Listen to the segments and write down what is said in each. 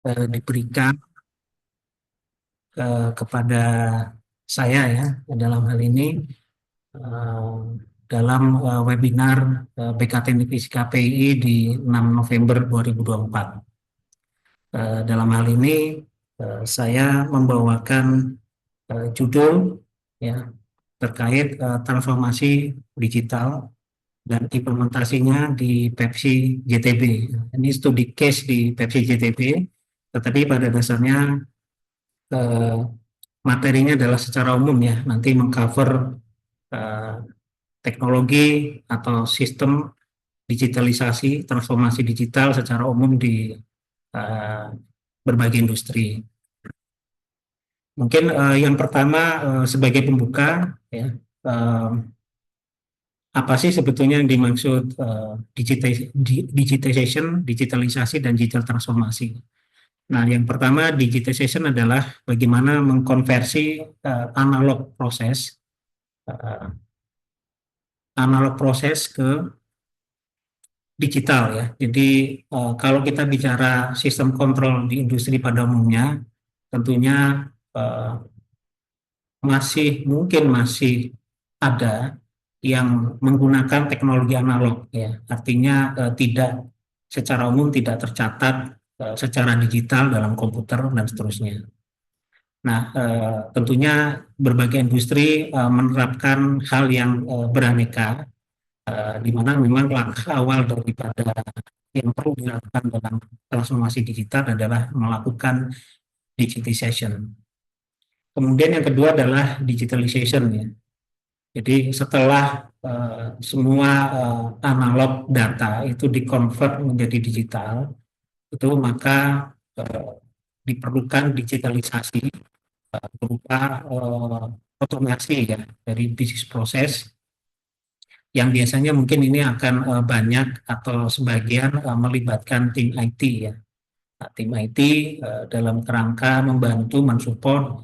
diberikan kepada saya ya dalam hal ini eh, dalam webinar BKT Fisika PII di 6 November 2024. Dalam hal ini saya membawakan judul ya terkait transformasi digital dan implementasinya di Pepsi JTB. Ini studi case di Pepsi JTB, tetapi pada dasarnya eh, materinya adalah secara umum ya, nanti mengcover eh, teknologi atau sistem digitalisasi, transformasi digital secara umum di eh, berbagai industri. Mungkin yang pertama sebagai pembuka ya, eh, apa sih sebetulnya yang dimaksud digitization, digitalisasi dan digital transformasi? Nah, yang pertama digitization adalah bagaimana mengkonversi analog proses eh, analog proses ke digital ya. Jadi kalau kita bicara sistem kontrol di industri pada umumnya, tentunya eh, masih ada yang menggunakan teknologi analog ya. Artinya tidak secara umum tidak tercatat secara digital dalam komputer dan seterusnya. Nah, tentunya berbagai industri menerapkan hal yang beraneka, di mana memang langkah awal daripada yang perlu dilakukan dalam transformasi digital adalah melakukan digitization. Kemudian yang kedua adalah digitalization ya. Jadi setelah semua analog data itu dikonvert menjadi digital, itu maka eh, diperlukan digitalisasi berupa otomasi ya dari bisnis proses yang biasanya mungkin ini akan banyak atau sebagian melibatkan tim IT ya. Nah, tim IT dalam kerangka membantu mensupport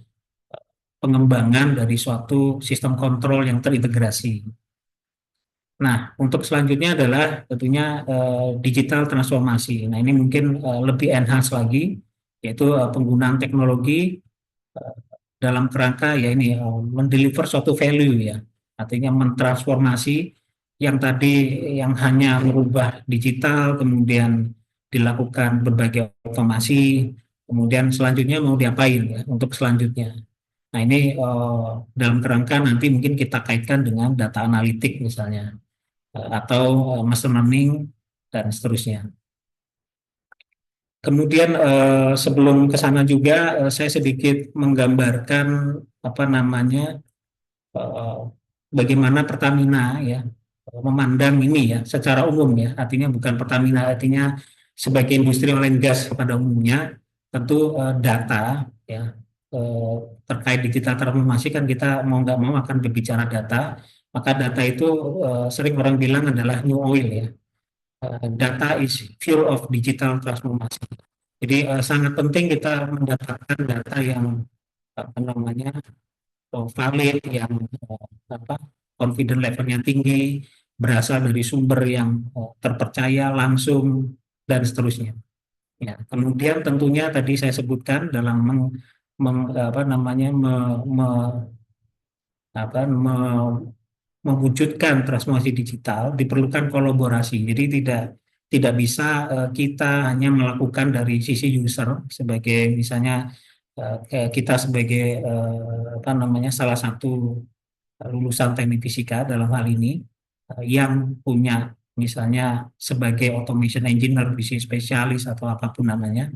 pengembangan dari suatu sistem kontrol yang terintegrasi. Nah, untuk selanjutnya adalah tentunya digital transformasi. Nah, ini mungkin lebih enhance lagi, yaitu penggunaan teknologi eh, dalam kerangka ya ini mendeliver suatu value ya. Artinya mentransformasi yang tadi yang hanya merubah digital, kemudian dilakukan berbagai otomasi, kemudian selanjutnya mau diapain ya untuk selanjutnya. Nah, ini dalam kerangka nanti mungkin kita kaitkan dengan data analitik misalnya atau machine learning dan seterusnya. Kemudian sebelum ke sana juga saya sedikit menggambarkan apa namanya eh, bagaimana Pertamina ya memandang ini ya secara umum ya. Artinya bukan Pertamina, artinya sebagai industri oil and gas pada umumnya tentu data ya eh, terkait digital transformasi kan kita mau nggak mau akan berbicara data. Maka data itu sering orang bilang adalah new oil ya. Data is fuel of digital transformation. Jadi sangat penting kita mendapatkan data yang apa namanya valid, yang apa confident levelnya tinggi, berasal dari sumber yang terpercaya langsung dan seterusnya. Ya, kemudian tentunya tadi saya sebutkan dalam apa namanya apa, mewujudkan transformasi digital diperlukan kolaborasi. Jadi tidak bisa kita hanya melakukan dari sisi user sebagai misalnya kita sebagai apa namanya salah satu lulusan teknik fisika dalam hal ini yang punya misalnya sebagai automation engineer, bisnis spesialis atau apapun namanya.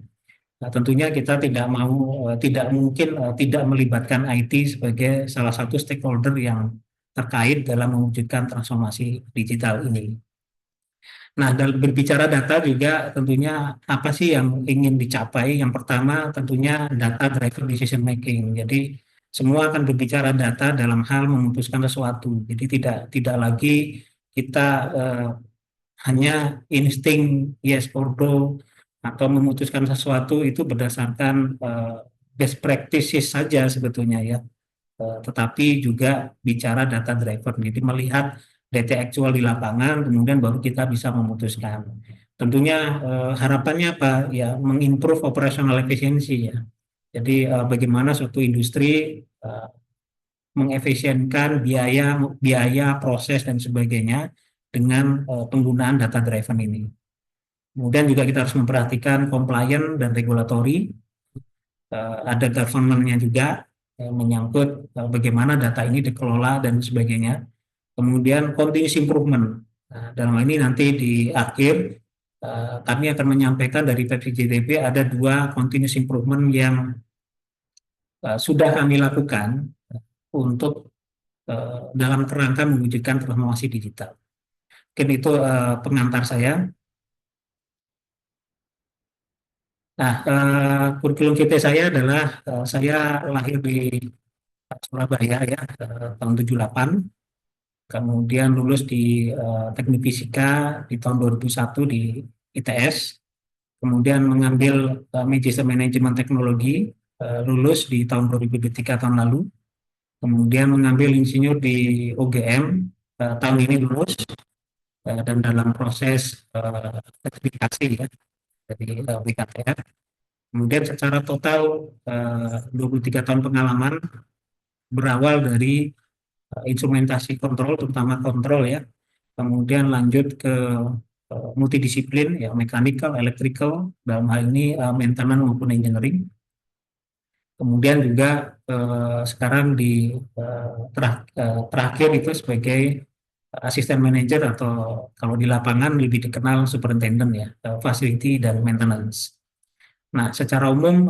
Nah, tentunya kita tidak mau, tidak mungkin tidak melibatkan IT sebagai salah satu stakeholder yang terkait dalam mewujudkan transformasi digital ini. Nah, dalam berbicara data juga tentunya apa sih yang ingin dicapai? Yang pertama tentunya data driven decision making. Jadi semua akan berbicara data dalam hal memutuskan sesuatu. Jadi tidak lagi kita eh, hanya insting yes or no atau memutuskan sesuatu itu berdasarkan best practices saja sebetulnya ya. Tetapi juga bicara data driver. Jadi melihat data actual di lapangan, kemudian baru kita bisa memutuskan. Tentunya harapannya apa? Ya, mengimprove operational efficiency ya. Jadi bagaimana suatu industri eh, mengefisienkan biaya, biaya, proses dan sebagainya dengan penggunaan data driven ini. Kemudian juga kita harus memperhatikan compliance dan regulatory, ada governance-nya juga menyangkut bagaimana data ini dikelola dan sebagainya. Kemudian continuous improvement. Nah, dalam hal ini nanti di akhir kami akan menyampaikan dari Pepsi JTB ada dua continuous improvement yang sudah kami lakukan untuk dalam kerangka mewujudkan transformasi digital. Mungkin itu pengantar saya. Nah, kurikulum vitae saya adalah saya lahir di Surabaya ya tahun 78, kemudian lulus di Teknik Fisika di tahun 2001 di ITS, kemudian mengambil Magister Manajemen Teknologi, lulus di tahun 2003 tahun lalu, kemudian mengambil insinyur di UGM, tahun ini lulus, dan dalam proses sertifikasi ya dari WKTR. Kemudian secara total 23 tahun pengalaman berawal dari instrumentasi kontrol, terutama kontrol ya. Kemudian lanjut ke multidisiplin ya, mechanical, electrical, dalam hal ini maintenance maupun engineering. Kemudian juga sekarang di terakhir itu sebagai asisten manajer atau kalau di lapangan lebih dikenal superintendent ya, facility dan maintenance. Nah, secara umum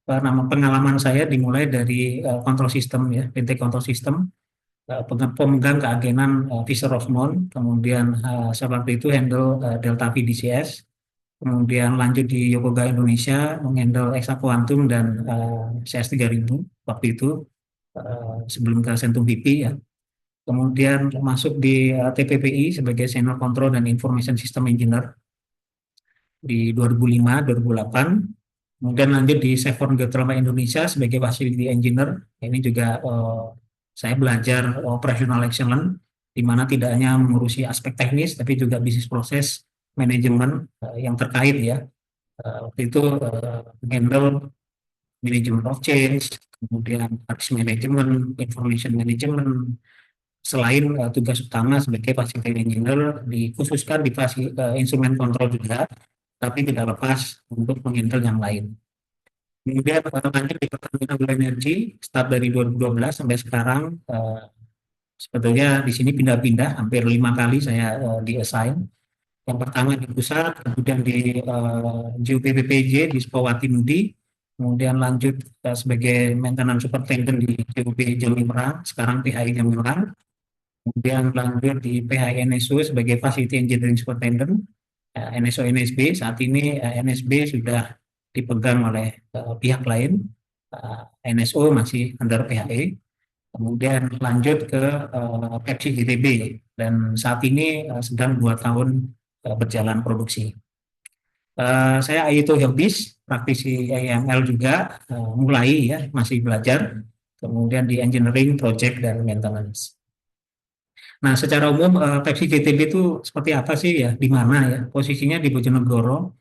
nama pengalaman saya dimulai dari kontrol sistem ya, PT Kontrol Sistem, pemegang keagenan Fisher Osmond, kemudian saya waktu itu handle Delta V DCS, kemudian lanjut di Yokoga Indonesia, menghandle Exa Quantum dan CS 3000 waktu itu sebelum ke Centum BP ya. Kemudian masuk di TPPI sebagai Senior Control dan Information System Engineer di 2005-2008. Kemudian lanjut di Severn Geotermal Indonesia sebagai Facility Engineer. Ini juga saya belajar operational excellence, di mana tidak hanya mengurusi aspek teknis, tapi juga bisnis proses manajemen yang terkait ya. Waktu itu handle manajemen of change, kemudian arts management, information management, selain tugas utama sebagai facility engineer dikhususkan di instrumen kontrol juga, tapi tidak lepas untuk menghandle yang lain. Kemudian lanjut di Pertamina Blue Energy, start dari 2012 sampai sekarang, sebetulnya di sini pindah-pindah, hampir 5 kali saya di-assign. Yang pertama di pusat, kemudian di JUPPPJ di Sukawati Mudi, kemudian lanjut sebagai maintenance superintendent di JUP Jamimerang, sekarang PHI Jamimerang, kemudian lanjut di PHI NSO sebagai Facility Engineering Superintendent, NSO NSB, saat ini NSB sudah dipegang oleh pihak lain, NSO masih under PHI, kemudian lanjut ke Pepsi JTB, dan saat ini sedang 2 tahun berjalan produksi. Saya Aito Helbis, praktisi AML juga, mulai ya, masih belajar, kemudian di engineering, project, dan maintenance. Nah, secara umum Pepsi JTB itu seperti apa sih ya, di mana ya, posisinya di Bojonegoro,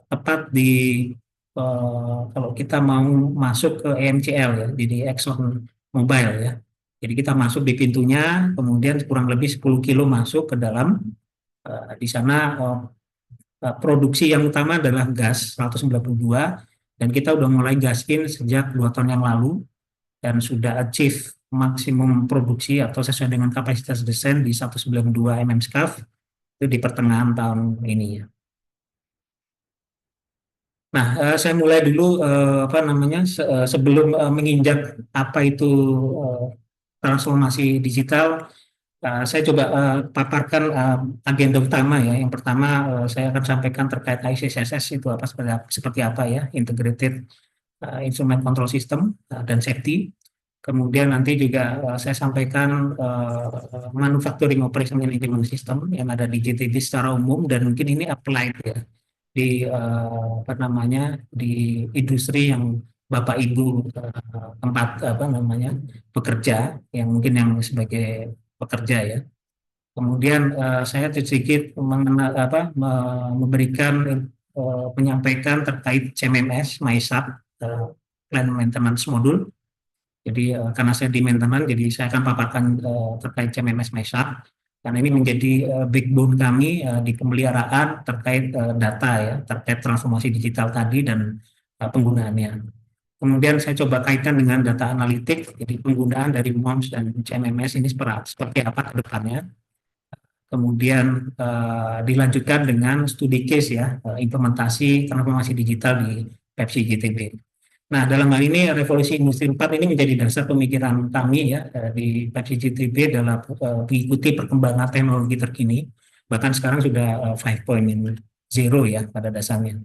tepat di kalau kita mau masuk ke EMCL ya, jadi Exxon Mobil ya. Jadi kita masuk di pintunya, kemudian kurang lebih 10 kilo masuk ke dalam, di sana produksi yang utama adalah gas 192, dan kita udah mulai gas in sejak 2 tahun yang lalu dan sudah achieve maksimum produksi atau sesuai dengan kapasitas desain di 192 mm SCAF itu di pertengahan tahun ini ya. Nah, saya mulai dulu apa namanya sebelum menginjak apa itu eh, transformasi digital. Saya coba paparkan agenda utama ya. Yang pertama saya akan sampaikan terkait ICSS itu apa seperti apa ya, Integrated Instrument Control System dan Safety. Kemudian nanti juga saya sampaikan Manufacturing Operation Management System yang ada di JTB secara umum, dan mungkin ini applied ya di apa namanya di industri yang Bapak Ibu tempat apa namanya bekerja, yang mungkin yang sebagai pekerja ya. Kemudian saya sedikit memberikan menyampaikan terkait CMMS, MySAP, Plan Maintenance Module. Jadi karena saya di maintenance, jadi saya akan paparkan terkait CMMS MySAP. Karena ini menjadi backbone kami di pemeliharaan terkait data ya, terkait transformasi digital tadi dan penggunaannya. Kemudian saya coba kaitkan dengan data analitik, jadi penggunaan dari MOMS dan CMMS ini seperti apa ke depannya. Kemudian dilanjutkan dengan studi case ya, implementasi transformasi digital di Pepsi GTB. Nah, dalam hal ini revolusi industri 4 ini menjadi dasar pemikiran kami ya di Pepsi GTB dalam mengikuti perkembangan teknologi terkini. Bahkan sekarang sudah 5.0 ya pada dasarnya.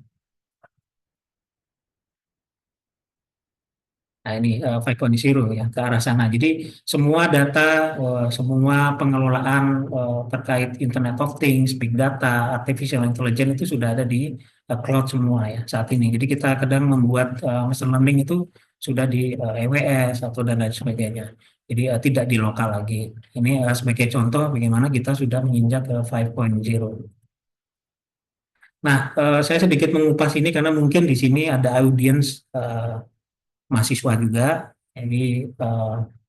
Nah, ini 5.0 ya ke arah sana. Jadi semua data, semua pengelolaan terkait Internet of Things, Big Data, Artificial Intelligence itu sudah ada di cloud semua ya saat ini. Jadi kita kadang membuat machine learning itu sudah di EWS atau dan lain sebagainya. Jadi tidak di lokal lagi. Ini sebagai contoh bagaimana kita sudah menginjak ke 5.0. Nah, saya sedikit mengupas ini karena mungkin di sini ada audiens mahasiswa juga. Jadi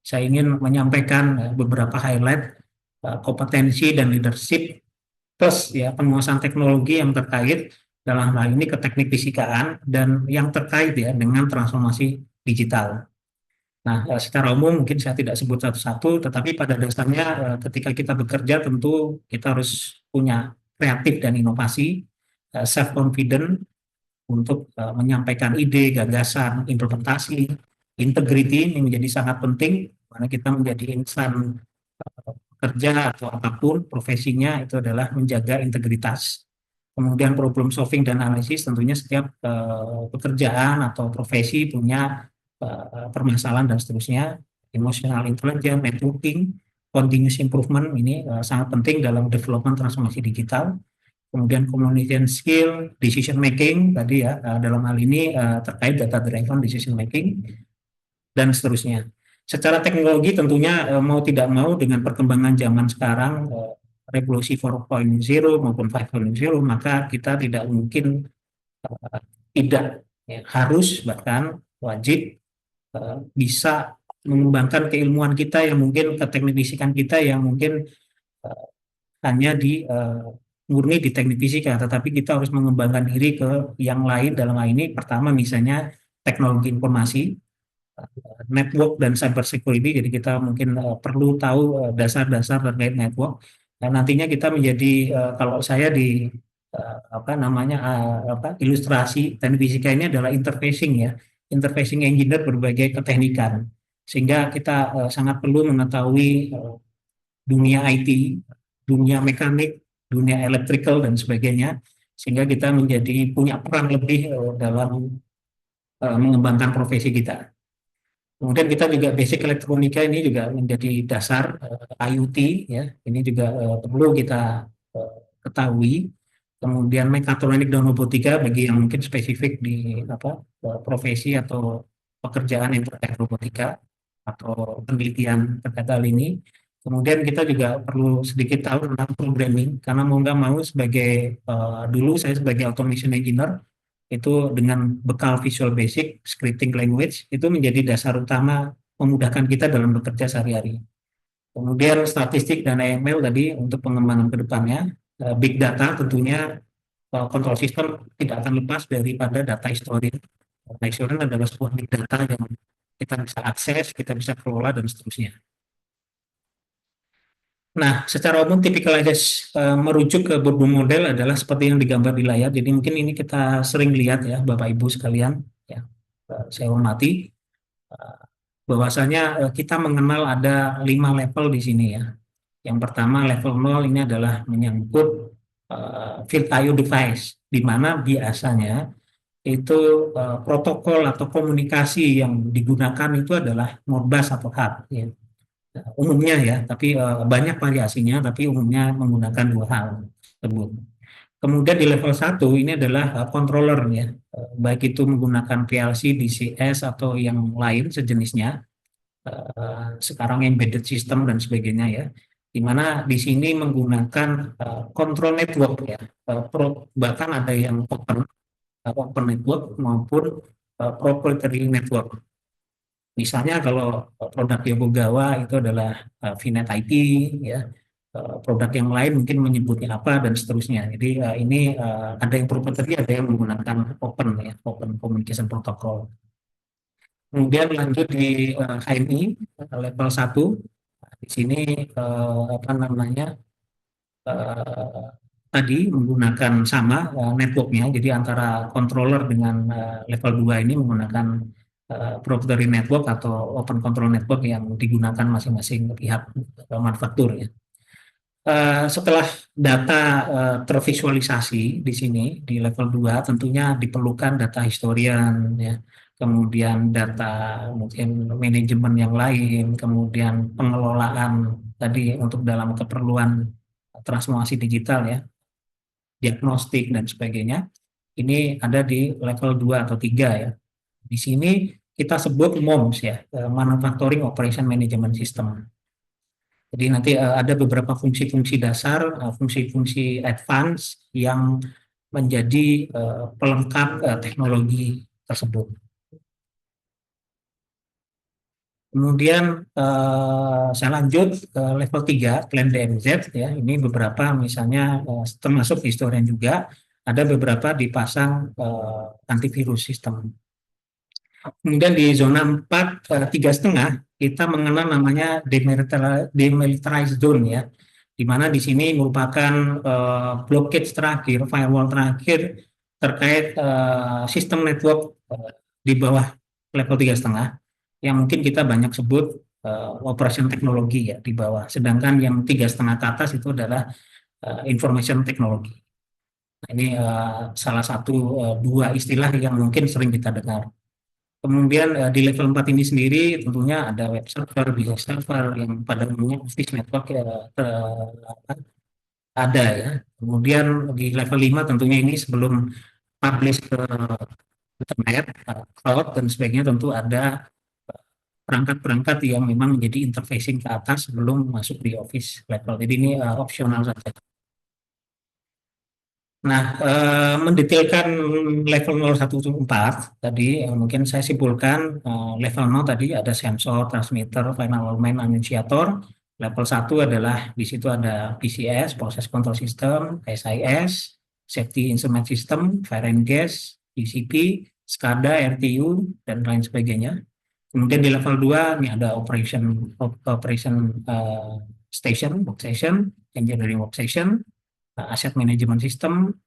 saya ingin menyampaikan beberapa highlight kompetensi dan leadership plus ya penguasaan teknologi yang terkait dalam hal ini ke teknik fisikaan dan yang terkait ya dengan transformasi digital. Nah, secara umum mungkin saya tidak sebut satu-satu, tetapi pada dasarnya ketika kita bekerja tentu kita harus punya kreatif dan inovasi, self confident, untuk menyampaikan ide, gagasan, implementasi, integrity ini menjadi sangat penting karena kita menjadi insan kerja atau apapun profesinya itu adalah menjaga integritas. Kemudian problem solving dan analisis tentunya setiap pekerjaan atau profesi punya permasalahan dan seterusnya. Emotional intelligence, networking, continuous improvement ini sangat penting dalam development transformasi digital. Kemudian communication skill, decision making tadi ya dalam hal ini terkait data driven decision making dan seterusnya. Secara teknologi tentunya mau tidak mau dengan perkembangan zaman sekarang revolusi 4.0 maupun 5.0 maka kita tidak mungkin tidak ya, harus bahkan wajib bisa mengembangkan keilmuan kita yang mungkin keteknifisikan kita yang mungkin hanya di murni di teknik fisika, tetapi kita harus mengembangkan diri ke yang lain dalam hal ini. Pertama misalnya teknologi informasi, network dan cyber security. Jadi kita mungkin perlu tahu dasar-dasar terkait network. Dan nantinya kita menjadi kalau saya di apa namanya ilustrasi teknik fisika ini adalah interfacing ya, interfacing engineer berbagai keteknikan. Sehingga kita sangat perlu mengetahui dunia IT, dunia mekanik, dunia electrical dan sebagainya, sehingga kita menjadi punya peran lebih dalam mengembangkan profesi kita. Kemudian kita juga basic elektronika ini juga menjadi dasar IoT ya, ini juga perlu kita ketahui. Kemudian mekatronik dan robotika bagi yang mungkin spesifik di profesi atau pekerjaan yang terkait robotika atau penelitian terkait hal ini. Kemudian kita juga perlu sedikit tahu tentang programming, karena mau nggak mau sebagai dulu saya sebagai automation engineer itu dengan bekal Visual Basic, scripting language itu menjadi dasar utama memudahkan kita dalam bekerja sehari-hari. Kemudian statistik dan AML tadi untuk pengembangan ke depannya, big data tentunya kontrol sistem tidak akan lepas daripada data historian. Data historian adalah sebuah big data yang kita bisa akses, kita bisa kelola dan seterusnya. Nah, secara umum tipikalitas merujuk ke Bourdieu model adalah seperti yang digambar di layar. Jadi mungkin ini kita sering lihat ya, Bapak Ibu sekalian, ya, saya hormati. Bahwasanya kita mengenal ada 5 level di sini ya. Yang pertama level 0 ini adalah menyangkut field IO device, di mana biasanya itu protokol atau komunikasi yang digunakan itu adalah Modbus atau hub. Ya umumnya ya, tapi banyak variasinya, tapi umumnya menggunakan dua hal tersebut. Kemudian di level 1 ini adalah controller ya, baik itu menggunakan PLC, DCS atau yang lain sejenisnya. Sekarang embedded system dan sebagainya ya. di mana di sini menggunakan control network ya, bahkan ada yang open network maupun proprietary network. Misalnya kalau produk Yokogawa itu adalah VNet IP, ya, produk yang lain mungkin menyebutnya apa dan seterusnya. Jadi ini ada yang proprietary, ada yang menggunakan open ya, open communication protocol. Kemudian lanjut di HMI level 1. Di sini apa namanya eh, tadi menggunakan sama networknya. Jadi antara controller dengan level 2 ini menggunakan proprietary network atau open control network yang digunakan masing-masing pihak manufaktur ya. Setelah data tervisualisasi di sini di level 2 tentunya diperlukan data historian ya, kemudian data mungkin manajemen yang lain, kemudian pengelolaan tadi untuk dalam keperluan transformasi digital ya, diagnostik dan sebagainya. Ini ada di level 2 atau 3 ya. Di sini kita sebut MOMS ya, Manufacturing Operation Management System. Jadi nanti ada beberapa fungsi-fungsi dasar, fungsi-fungsi advance yang menjadi pelengkap teknologi tersebut. Kemudian saya lanjut ke level 3, Plan DMZ ya. Ini beberapa misalnya termasuk historian juga, ada beberapa dipasang antivirus sistem. Kemudian di zona 4, 3,5, kita mengenal namanya demilitarized zone ya, di mana di sini merupakan blockage terakhir, firewall terakhir terkait sistem network di bawah level 3,5, yang mungkin kita banyak sebut operation teknologi ya di bawah. Sedangkan yang 3,5 ke atas itu adalah information technology. Nah, ini salah satu dua istilah yang mungkin sering kita dengar. Kemudian di level 4 ini sendiri tentunya ada web server, business server yang pada umumnya office network ada ya. Kemudian di level 5 tentunya ini sebelum publish ke internet, cloud dan sebagainya tentu ada perangkat-perangkat yang memang menjadi interfacing ke atas sebelum masuk di office level. Jadi ini opsional saja. Nah, mendetailkan level 0,1,4 tadi mungkin saya simpulkan level 0 tadi ada sensor, transmitter, final element, annunciator. Level 1 adalah di situ ada PCS, Process Control System, SIS, Safety Instrument System, Fire and Gas, PCP, SCADA, RTU, dan lain sebagainya. Kemudian di level 2 ini ada operation station, workstation, engineering workstation, asset management system,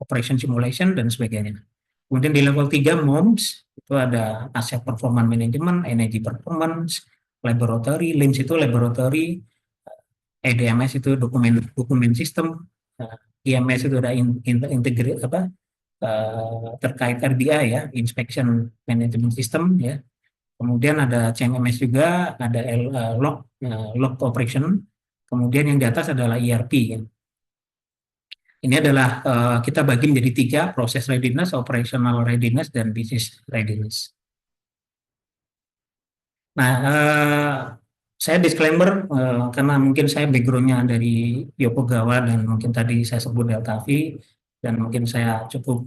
operation simulation, dan sebagainya. Kemudian di level 3 MOMS, itu ada asset performance management, energy performance, laboratory, LIMS itu laboratory, EDMS itu dokumen sistem, IMS itu ada integrate terkait RBI ya, inspection management system ya. Kemudian ada CMMS juga, ada log operation. Kemudian yang di atas adalah ERP ya. Ini adalah kita bagi menjadi 3, proses readiness, operational readiness, dan business readiness. Nah, saya disclaimer karena mungkin saya background-nya dari Yokogawa dan mungkin tadi saya sebut Delta V, dan mungkin saya cukup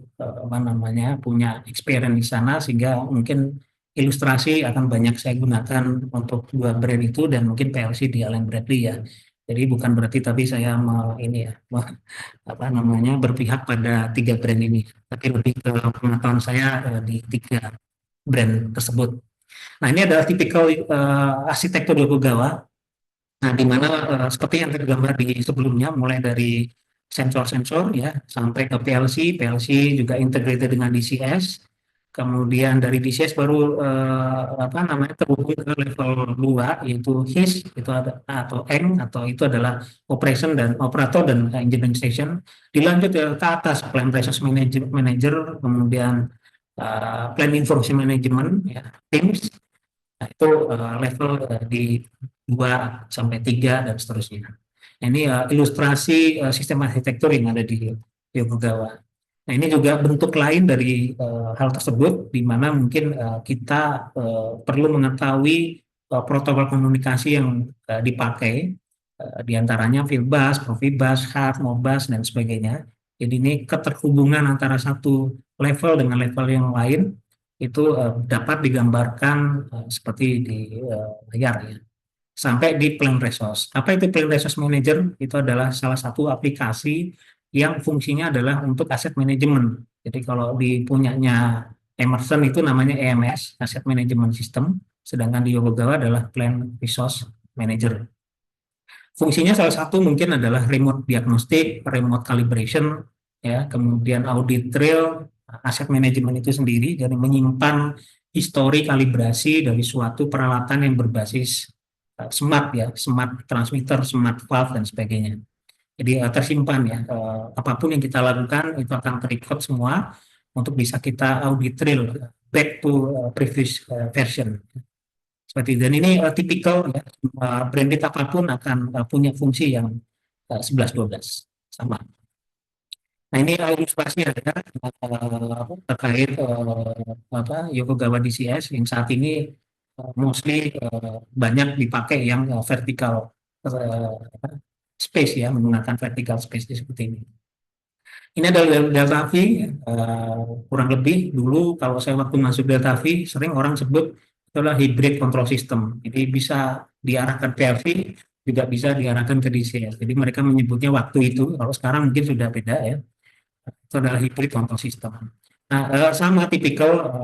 punya experience di sana sehingga mungkin ilustrasi akan banyak saya gunakan untuk dua brand itu dan mungkin PLC di Allen Bradley ya. Jadi bukan berarti tapi saya berpihak pada 3 brand ini, tapi lebih ke pengetahuan saya di 3 brand tersebut. Nah, ini adalah tipikal arsitektur Yokogawa. Nah, di mana seperti yang tergambar di sebelumnya, mulai dari sensor-sensor ya sampai ke PLC, PLC juga integrated dengan DCS. Kemudian dari DCS baru terhubung ke level 2 yaitu HIS itu ada atau ENG atau itu adalah operation dan operator dan engineering station. Dilanjut ke atas plan process manager, kemudian plan information management ya, teams. Nah, itu level di 2 sampai 3 dan seterusnya. Ini ilustrasi sistem arsitektur yang ada di Yokogawa. Nah, ini juga bentuk lain dari hal tersebut, di mana mungkin kita perlu mengetahui protokol komunikasi yang dipakai Di antaranya Fieldbus, Profibus, HART, Modbus, dan sebagainya. Jadi ini keterhubungan antara satu level dengan level yang lain itu dapat digambarkan seperti di layar ya. Sampai di Plan Resource. Apa itu Plan Resource Manager? Itu adalah salah satu aplikasi yang fungsinya adalah untuk aset manajemen. Jadi kalau di punyanya Emerson itu namanya EMS, Asset Management System, sedangkan di Yokogawa adalah Plan Resource Manager. Fungsinya salah satu mungkin adalah remote diagnostic, remote calibration, ya, kemudian audit trail, aset manajemen itu sendiri, jadi menyimpan histori kalibrasi dari suatu peralatan yang berbasis smart ya, smart transmitter, smart valve dan sebagainya. Jadi tersimpan ya, apapun yang kita lakukan itu akan terrecord semua untuk bisa kita audit trail back to previous version. Seperti itu. Dan ini tipikal ya, branded apapun akan punya fungsi yang 11-12 sama. Nah ini ilustrasi ada terkait Yokogawa DCS yang saat ini mostly banyak dipakai yang vertical space ya, menggunakan vertical space seperti ini. Ini adalah Delta V, kurang lebih dulu kalau saya waktu masuk Delta V sering orang sebut adalah hybrid control system. Jadi bisa diarahkan PLC, juga bisa diarahkan ke DCS. Jadi mereka menyebutnya waktu itu, kalau sekarang mungkin sudah beda ya. Itu adalah hybrid control system. Nah, sama tipikal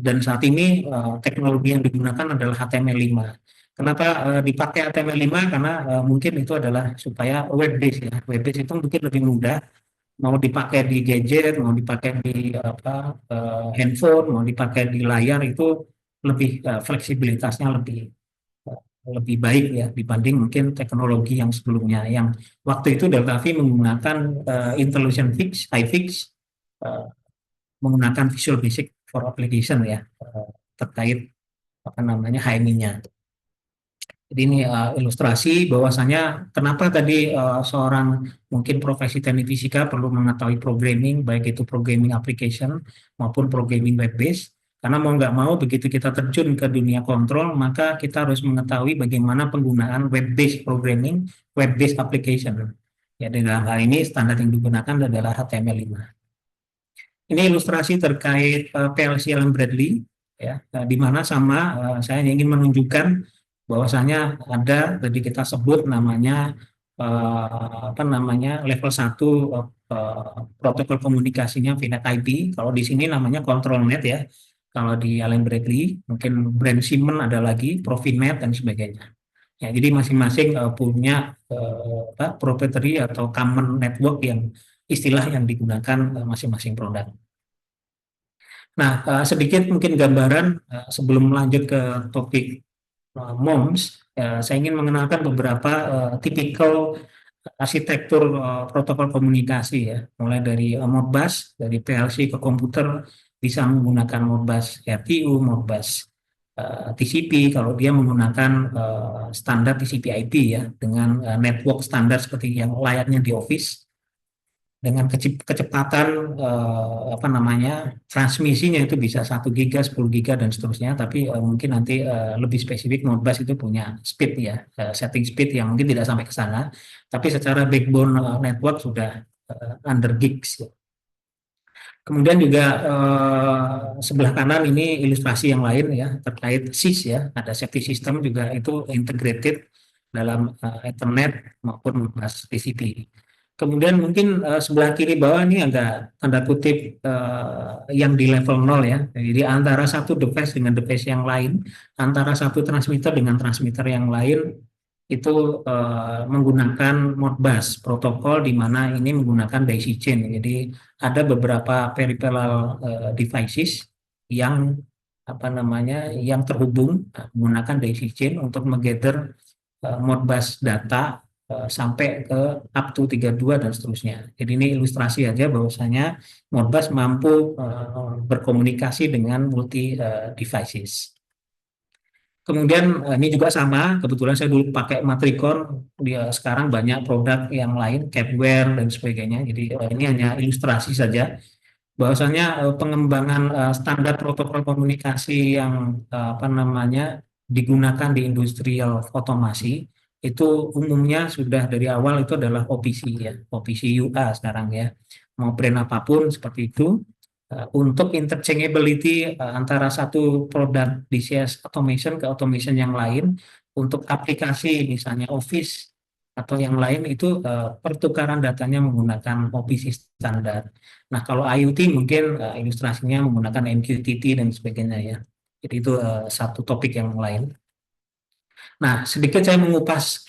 dan saat ini teknologi yang digunakan adalah HTML5. Kenapa dipakai HTML5? Karena mungkin itu adalah supaya web based ya. Web based itu mungkin lebih mudah, mau dipakai di gadget, mau dipakai di handphone, mau dipakai di layar itu lebih fleksibilitasnya lebih baik ya dibanding mungkin teknologi yang sebelumnya. Yang waktu itu Delta V menggunakan IntelliSense iFix, menggunakan Visual Basic for Application ya terkait apa namanya HMI-nya. Jadi ini ilustrasi bahwasanya kenapa tadi seorang mungkin profesi teknik fisika perlu mengetahui programming, baik itu programming application maupun programming web base. Karena mau nggak mau begitu kita terjun ke dunia kontrol, maka kita harus mengetahui bagaimana penggunaan web based programming, web based application. Ya, dalam hal ini standar yang digunakan adalah HTML5. Ini ilustrasi terkait PLC Allen Bradley, ya, di mana sama saya ingin menunjukkan bahwasanya ada tadi kita sebut namanya apa namanya level 1 protokol komunikasinya VNet IP. Kalau di sini namanya ControlNet ya. Kalau di Allen Bradley mungkin brand Siemens ada lagi Profinet dan sebagainya. Ya, jadi masing-masing punya proprietary atau common network yang istilah yang digunakan masing-masing produk. Nah, sedikit mungkin gambaran sebelum lanjut ke topik MOMS, saya ingin mengenalkan beberapa tipikal arsitektur protokol komunikasi ya, mulai dari Modbus, dari PLC ke komputer bisa menggunakan Modbus RTU, Modbus TCP kalau dia menggunakan standar TCP/IP ya, dengan network standar seperti yang layaknya di Office dengan kecepatan apa namanya transmisinya itu bisa 1 giga, 10 giga dan seterusnya, tapi mungkin nanti lebih spesifik Modbus itu punya speed ya, setting speed yang mungkin tidak sampai ke sana, tapi secara backbone network sudah under gigs. Kemudian juga sebelah kanan ini ilustrasi yang lain ya terkait SIS ya, ada safety system juga itu integrated dalam Ethernet maupun Modbus TCP. Kemudian mungkin sebelah kiri bawah ini agak tanda kutip yang di level 0 ya. Jadi antara satu device dengan device yang lain, antara satu transmitter dengan transmitter yang lain itu menggunakan Modbus protokol di mana ini menggunakan daisy chain. Jadi ada beberapa peripheral devices yang apa namanya yang terhubung menggunakan daisy chain untuk menggather Modbus data sampai ke up to 32 dan seterusnya. Jadi ini ilustrasi aja bahwasanya Modbus mampu berkomunikasi dengan multi devices. Kemudian ini juga sama, kebetulan saya dulu pakai Matricon, dia sekarang banyak produk yang lain, Capware dan sebagainya. Jadi ini hanya ilustrasi saja bahwasanya pengembangan standar protokol komunikasi yang apa namanya digunakan di industrial otomasi itu umumnya sudah dari awal itu adalah OPC ya, OPC UA sekarang ya. Mau brand apapun seperti itu. Untuk interchangeability antara satu produk DCS automation ke automation yang lain, untuk aplikasi misalnya Office atau yang lain itu pertukaran datanya menggunakan OPC standar. Nah, kalau IoT mungkin ilustrasinya menggunakan MQTT dan sebagainya ya. Jadi itu satu topik yang lain. Nah, sedikit saya mengupas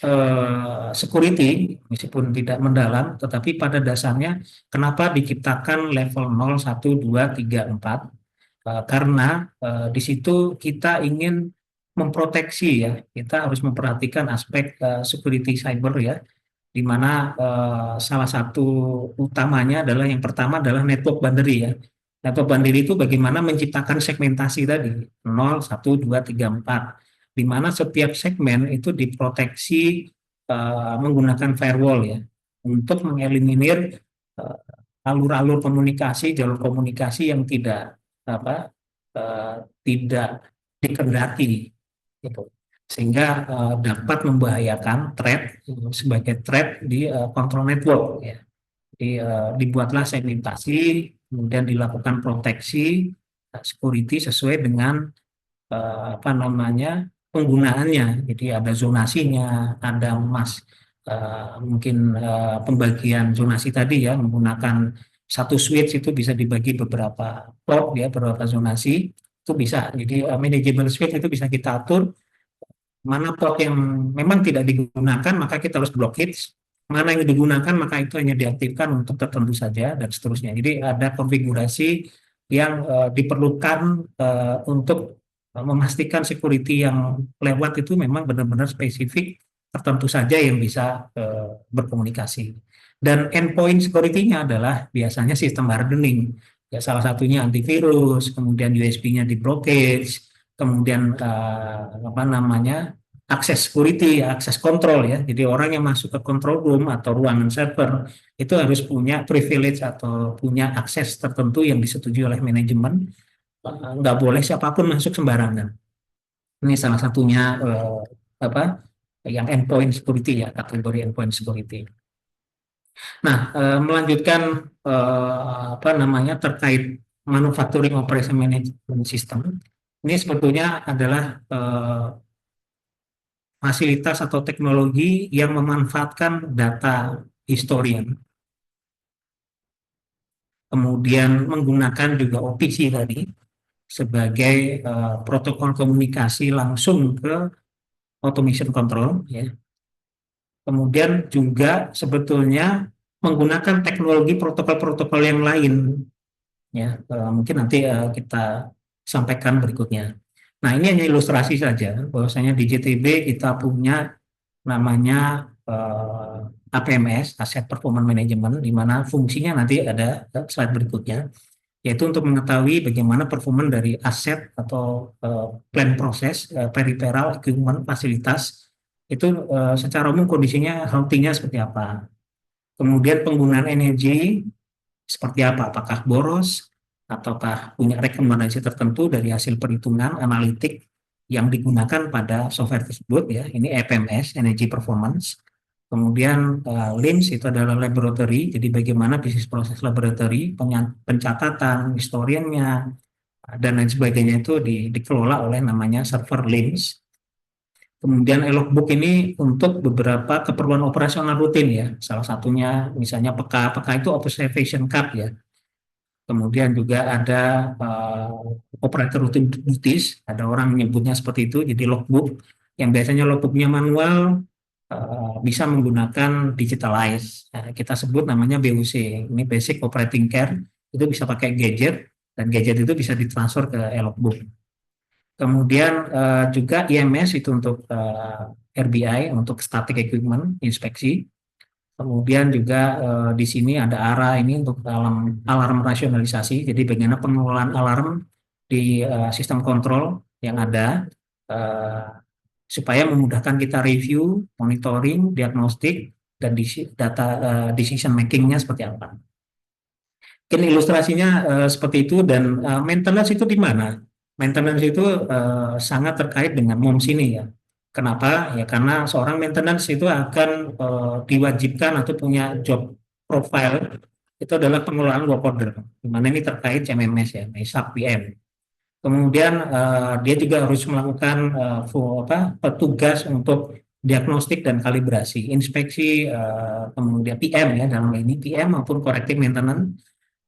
security, meskipun tidak mendalam, tetapi pada dasarnya kenapa diciptakan level 0, 1, 2, 3, 4? Karena di situ kita ingin memproteksi ya, kita harus memperhatikan aspek security cyber ya, di mana salah satu utamanya adalah yang pertama adalah network boundary ya. Network boundary itu bagaimana menciptakan segmentasi tadi 0, 1, 2, 3, 4, di mana setiap segmen itu diproteksi menggunakan firewall ya untuk mengeliminir eh, alur-alur komunikasi, jalur komunikasi yang tidak apa eh, tidak dikehendaki gitu, sehingga dapat membahayakan thread sebagai thread di control network ya. Jadi dibuatlah segmentasi, kemudian dilakukan proteksi security sesuai dengan apa namanya penggunaannya. Jadi ada zonasinya, ada mungkin pembagian zonasi tadi ya, menggunakan satu switch itu bisa dibagi beberapa plot ya, beberapa zonasi itu bisa. Jadi manageable switch itu bisa kita atur mana plot yang memang tidak digunakan maka kita harus blockage, mana yang digunakan maka itu hanya diaktifkan untuk tertentu saja dan seterusnya. Jadi ada konfigurasi yang diperlukan untuk memastikan security yang lewat itu memang benar-benar spesifik tertentu saja yang bisa berkomunikasi. Dan endpoint security-nya adalah biasanya sistem hardening. Ya, salah satunya antivirus, kemudian USB-nya di blockage, kemudian apa namanya akses security, akses kontrol ya. Jadi orang yang masuk ke control room atau ruangan server itu harus punya privilege atau punya akses tertentu yang disetujui oleh manajemen. Nggak boleh siapapun masuk sembarangan. Ini salah satunya apa yang endpoint security ya, kategori endpoint security. Nah, melanjutkan apa namanya terkait manufacturing operation management system. Ini sebetulnya adalah fasilitas atau teknologi yang memanfaatkan data historian, kemudian menggunakan juga OPC tadi sebagai protokol komunikasi langsung ke automation control, ya. Kemudian juga sebetulnya menggunakan teknologi protokol-protokol yang lain, ya. Mungkin nanti kita sampaikan berikutnya. Nah, ini hanya ilustrasi saja bahwasanya di JTB kita punya namanya APMS, Asset Performance Management, di mana fungsinya nanti ada slide berikutnya, yaitu untuk mengetahui bagaimana performa dari aset atau plan proses, peripheral, equipment, fasilitas, itu secara umum kondisinya healthy-nya seperti apa. Kemudian penggunaan energi seperti apa, apakah boros, ataukah punya rekomendasi tertentu dari hasil perhitungan analitik yang digunakan pada software tersebut ya. Ini EPMS, Energy Performance. Kemudian LIMS itu adalah laboratory, jadi bagaimana bisnis proses laboratory, pencatatan, historiannya, dan lain sebagainya itu dikelola oleh namanya server LIMS. Kemudian logbook ini untuk beberapa keperluan operasional rutin ya, salah satunya misalnya PK itu observation card ya. Kemudian juga ada operator routine duties, ada orang menyebutnya seperti itu, jadi logbook yang biasanya logbooknya manual bisa menggunakan digitalize. Nah, kita sebut namanya BOC, ini Basic Operating Care, itu bisa pakai gadget, dan gadget itu bisa ditransfer ke logbook. Kemudian juga IMS itu untuk RBI, untuk static equipment, inspeksi. Kemudian juga di sini ada ARA ini untuk alarm rasionalisasi. Jadi bagaimana pengelolaan alarm di sistem kontrol yang ada supaya memudahkan kita review, monitoring, diagnostik, dan data decision making-nya seperti apa. Mungkin ilustrasinya seperti itu, dan maintenance itu di mana? Maintenance itu sangat terkait dengan MOMS ini ya. Kenapa? Ya karena seorang maintenance itu akan diwajibkan atau punya job profile itu adalah pengelolaan work order. Di mana ini terkait CMMS ya, SAP PM. Kemudian dia juga harus melakukan petugas untuk diagnostik dan kalibrasi, inspeksi, kemudian PM ya dalam ini PM maupun corrective maintenance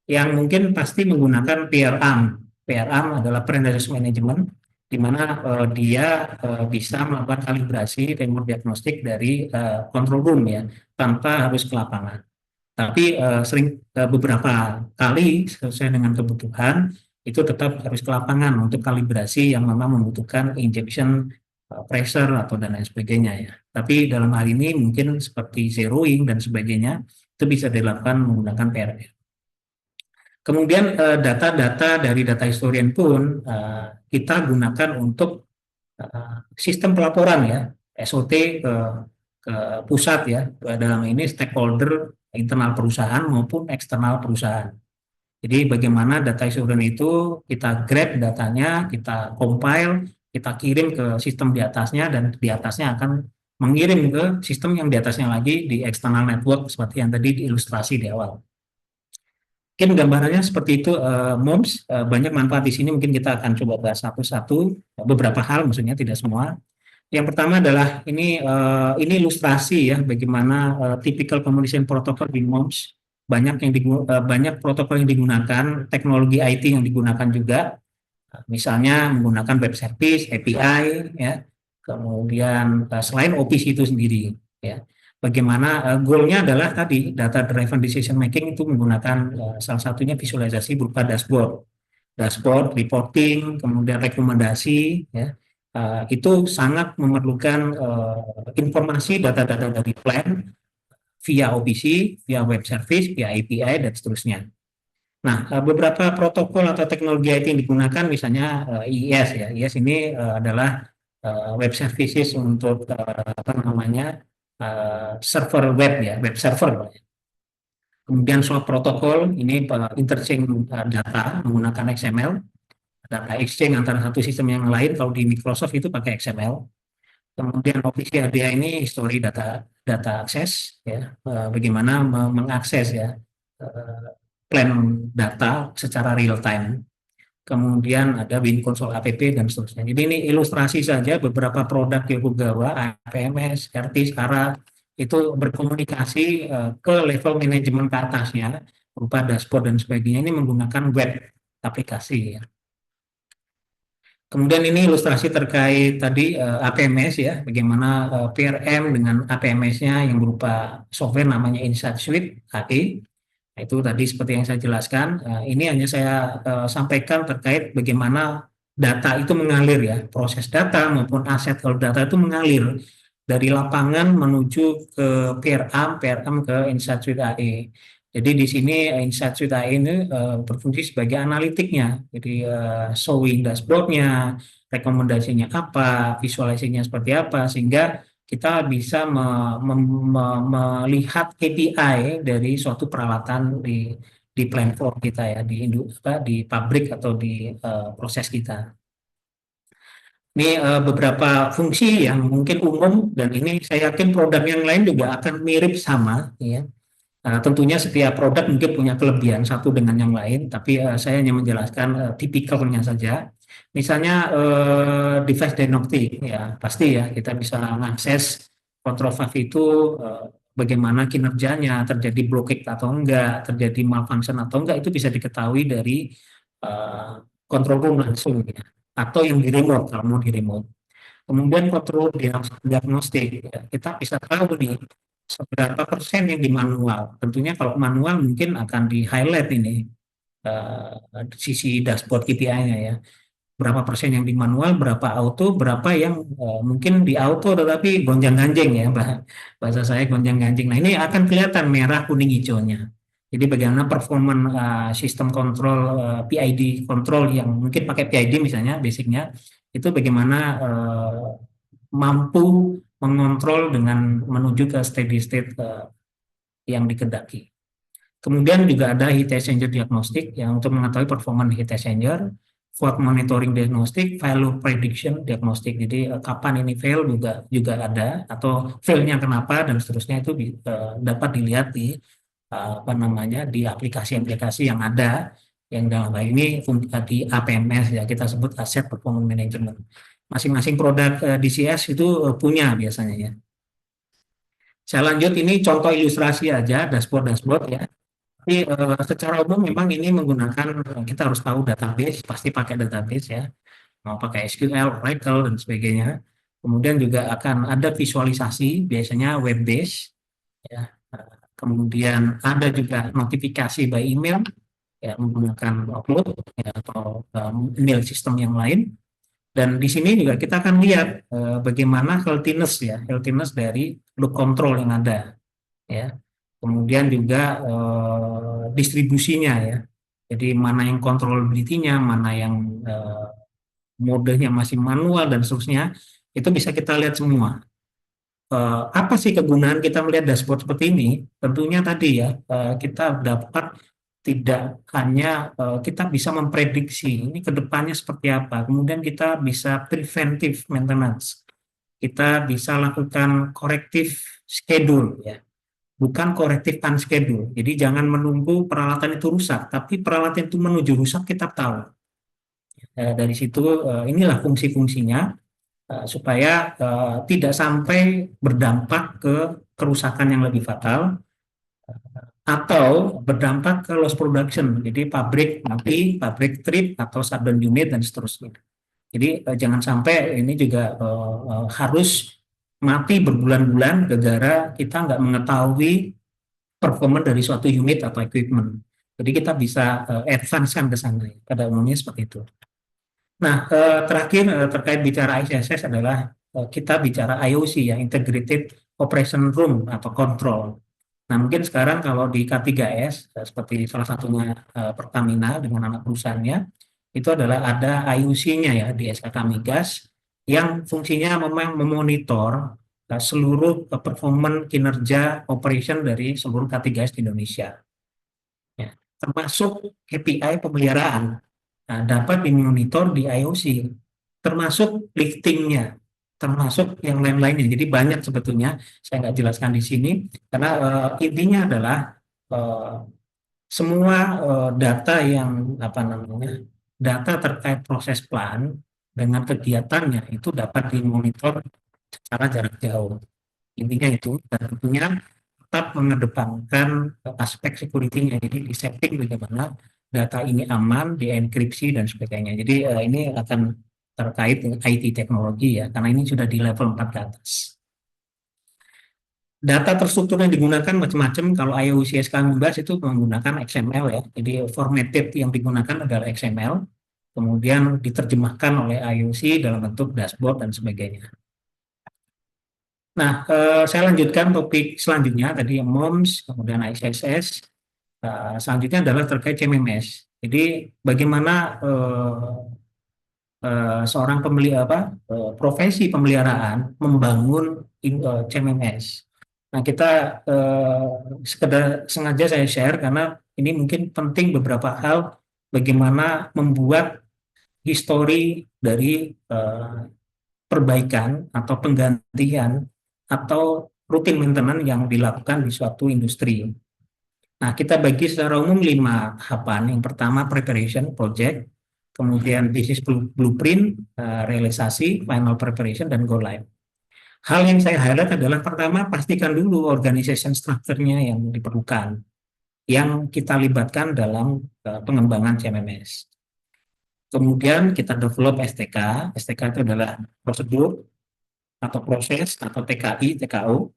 yang mungkin pasti menggunakan PRAM. PRAM adalah Preventive Management, di mana dia bisa melakukan kalibrasi remote diagnostik dari control room ya, tanpa harus ke lapangan. Tapi beberapa kali sesuai dengan kebutuhan itu tetap harus ke lapangan untuk kalibrasi yang memang membutuhkan injection pressure atau dan lain sebagainya ya. Tapi dalam hal ini mungkin seperti zeroing dan sebagainya itu bisa dilakukan menggunakan PRM. Kemudian data-data dari data historian pun kita gunakan untuk sistem pelaporan ya, SOT ke pusat ya, dalam ini stakeholder internal perusahaan maupun eksternal perusahaan. Jadi bagaimana data historian itu kita grab datanya, kita compile, kita kirim ke sistem di atasnya, dan di atasnya akan mengirim ke sistem yang di atasnya lagi di external network seperti yang tadi diilustrasi di awal. Mungkin gambarannya seperti itu, MOMS, banyak manfaat di sini, mungkin kita akan coba bahas satu-satu, beberapa hal maksudnya, tidak semua. Yang pertama adalah ini ilustrasi ya, bagaimana typical communication protocol di MOMS, banyak protokol yang digunakan, teknologi IT yang digunakan juga, misalnya menggunakan web service, API, ya, kemudian selain OPC itu sendiri, ya. Bagaimana goalnya adalah tadi data driven decision making itu menggunakan salah satunya visualisasi berupa dashboard, reporting, kemudian rekomendasi, ya, itu sangat memerlukan informasi data-data dari plan via OPC, via web service, via API dan seterusnya. Nah, beberapa protokol atau teknologi IT yang digunakan misalnya IIS ya, IIS ini adalah web services untuk server web ya, web server. Kemudian swap protokol ini interchange data menggunakan XML, data exchange antara satu sistem yang lain. Kalau di Microsoft itu pakai XML. Kemudian OPC ADA ini history data akses ya, bagaimana mengakses ya plan data secara real time. Kemudian ada Win Console app dan seterusnya. Jadi ini ilustrasi saja beberapa produk Yokogawa, APMS, RT, SCARA itu berkomunikasi ke level manajemen ke atasnya berupa dashboard dan sebagainya, ini menggunakan web aplikasi ya. Kemudian ini ilustrasi terkait tadi APMS ya, bagaimana PRM dengan APMS-nya yang berupa software namanya Insight Suite AE. Itu tadi seperti yang saya jelaskan. Ini hanya saya sampaikan terkait bagaimana data itu mengalir ya, proses data maupun aset kalau data itu mengalir dari lapangan menuju ke PRM ke Insight Suite AE. Jadi di sini Insight Suite AE ini berfungsi sebagai analitiknya. Jadi showing dashboardnya, rekomendasinya apa, visualisasinya seperti apa, sehingga kita bisa melihat KPI dari suatu peralatan di platform kita ya, di pabrik atau di proses kita. Ini beberapa fungsi yang mungkin umum, dan ini saya yakin produk yang lain juga akan mirip sama ya. Tentunya setiap produk mungkin punya kelebihan satu dengan yang lain, tapi saya hanya menjelaskan tipikalnya saja. Misalnya device diagnostic, ya pasti ya kita bisa mengakses control valve itu bagaimana kinerjanya, terjadi blockage atau enggak, terjadi malfunction atau enggak, itu bisa diketahui dari control room langsung ya, atau yang di remote kalau mau di remote. Kemudian control diagnostik, ya, kita bisa tahu nih seberapa persen yang di manual. Tentunya kalau manual mungkin akan di highlight ini sisi dashboard KPI-nya ya. Berapa persen yang di manual, berapa auto, berapa yang mungkin di auto tetapi gonjang-ganjing ya, bahasa saya gonjang-ganjing. Nah ini akan kelihatan merah, kuning, hijaunya. Jadi bagaimana performa sistem kontrol PID control yang mungkin pakai PID misalnya basicnya, itu bagaimana mampu mengontrol dengan menuju ke steady state yang dikehendaki. Kemudian juga ada heat exchanger diagnostik yang untuk mengetahui performa heat exchanger. fault monitoring diagnostic, failure prediction diagnostic. Jadi kapan ini fail juga ada, atau failnya kenapa dan seterusnya itu dapat dilihat di apa namanya, di aplikasi-aplikasi yang ada, yang dalam hal ini di APMS ya, kita sebut Asset Performance Management. Masing-masing produk DCS itu punya biasanya ya. Saya lanjut, ini contoh ilustrasi aja dashboard ya. Tapi secara umum memang ini menggunakan, kita harus tahu database, pasti pakai database ya, mau pakai SQL, Oracle dan sebagainya. Kemudian juga akan ada visualisasi, biasanya web based ya. Kemudian ada juga notifikasi by email ya, menggunakan Outlook ya, atau email sistem yang lain. Dan di sini juga kita akan lihat bagaimana healthiness dari loop control yang ada ya. Kemudian juga distribusinya ya. Jadi mana yang controllability-nya, mana yang modenya masih manual dan seterusnya, itu bisa kita lihat semua. Apa sih kegunaan kita melihat dashboard seperti ini? Tentunya tadi ya, kita dapat tidak hanya kita bisa memprediksi ini ke depannya seperti apa, kemudian kita bisa preventive maintenance, kita bisa lakukan corrective schedule ya, bukan corrective unschedule. Jadi jangan menunggu peralatan itu rusak, tapi peralatan itu menuju rusak kita tahu. Dari situ inilah fungsi-fungsinya supaya tidak sampai berdampak ke kerusakan yang lebih fatal atau berdampak ke loss production. Jadi pabrik mati, pabrik trip atau shutdown unit dan seterusnya. Jadi jangan sampai ini juga harus mati berbulan-bulan gara-gara kita nggak mengetahui performa dari suatu unit atau equipment. Jadi kita bisa advance-kan ke sana. Pada umumnya seperti itu. Nah, terakhir terkait bicara ISS adalah kita bicara IOC ya, Integrated Operation Room atau Control. Nah, mungkin sekarang kalau di K3S, seperti salah satunya Pertamina dengan anak perusahaannya, itu adalah ada IOC-nya ya di SKK Migas, yang fungsinya memang memonitor seluruh performance kinerja operation dari seluruh K3S di Indonesia. Ya, termasuk KPI pemeliharaan. Nah, dapat dimonitor di IOC, termasuk liftingnya, termasuk yang lain-lainnya. Jadi banyak sebetulnya, saya nggak jelaskan di sini, karena intinya adalah semua data yang apa namanya, data terkait proses plan dengan kegiatannya itu dapat dimonitor secara jarak jauh. Intinya itu, dan tentunya tetap mengedepankan aspek security-nya. Jadi di setting bagaimana data ini aman, dienkripsi dan sebagainya. Jadi ini akan terkait dengan IT teknologi ya, karena ini sudah di level 4 ke atas. Data terstruktur yang digunakan macam-macam. Kalau IOC SK19 itu menggunakan XML ya. Jadi formatted yang digunakan adalah XML. Kemudian diterjemahkan oleh IOC dalam bentuk dashboard dan sebagainya. Nah, saya lanjutkan topik selanjutnya tadi MOMS, kemudian ISS. Selanjutnya adalah terkait CMMS. Jadi bagaimana seorang profesi pemeliharaan membangun CMMS. Nah, kita sekedar sengaja saya share karena ini mungkin penting beberapa hal bagaimana membuat histori dari perbaikan atau penggantian atau rutin maintenance yang dilakukan di suatu industri. Nah, kita bagi secara umum 5 tahapan. Yang pertama preparation project, kemudian business blueprint, realisasi, final preparation, dan go live. Hal yang saya highlight adalah pertama pastikan dulu organization structure-nya yang diperlukan, yang kita libatkan dalam pengembangan CMMS. Kemudian kita develop STK. STK itu adalah prosedur atau proses atau TKI, TKO.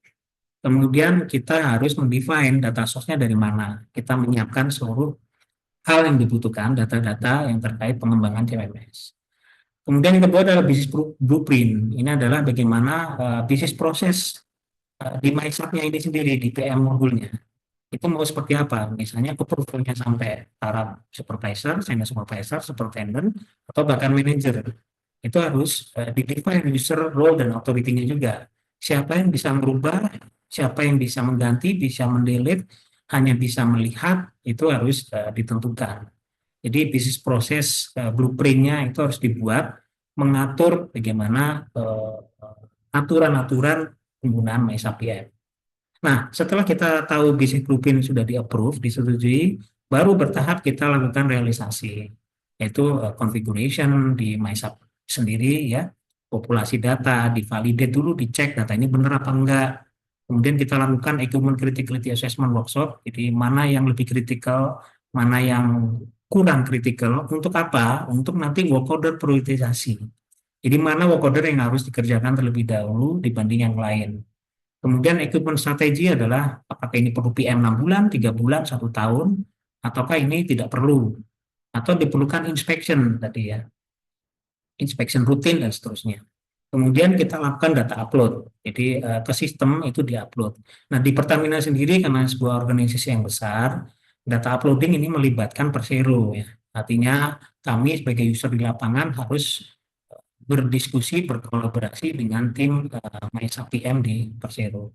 Kemudian kita harus mendefine data source-nya dari mana. Kita menyiapkan seluruh hal yang dibutuhkan, data-data yang terkait pengembangan CMMS. Kemudian yang kedua adalah business blueprint. Ini adalah bagaimana bisnis proses di MySAP-nya ini sendiri, di PM modulnya. Itu mau seperti apa? Misalnya approval-nya sampai taraf supervisor, senior supervisor, superintendent, atau bahkan manager. Itu harus di-define user role dan authority-nya juga. Siapa yang bisa merubah, siapa yang bisa mengganti, bisa mendelete, hanya bisa melihat, itu harus ditentukan. Jadi bisnis proses blueprintnya itu harus dibuat mengatur bagaimana aturan-aturan penggunaan MySapiens. Nah, setelah kita tahu bisnis blueprint sudah di-approve, disetujui, baru bertahap kita lakukan realisasi, yaitu configuration di MySap sendiri ya, populasi data, divalidate dulu, dicek data ini benar apa enggak. Kemudian kita lakukan equipment criticality assessment workshop, jadi mana yang lebih kritikal, mana yang kurang kritikal, untuk apa? Untuk nanti work order priorisasi. Jadi mana work order yang harus dikerjakan terlebih dahulu dibanding yang lain. Kemudian equipment strategi adalah apakah ini perlu PM 6 bulan, 3 bulan, 1 tahun, ataukah ini tidak perlu, atau diperlukan inspection tadi ya, inspection rutin dan seterusnya. Kemudian kita lakukan data upload, jadi ke sistem itu diupload. Nah di Pertamina sendiri karena sebuah organisasi yang besar, data uploading ini melibatkan Persero ya. Artinya kami sebagai user di lapangan harus berdiskusi, berkolaborasi dengan tim MySAPM di Persero.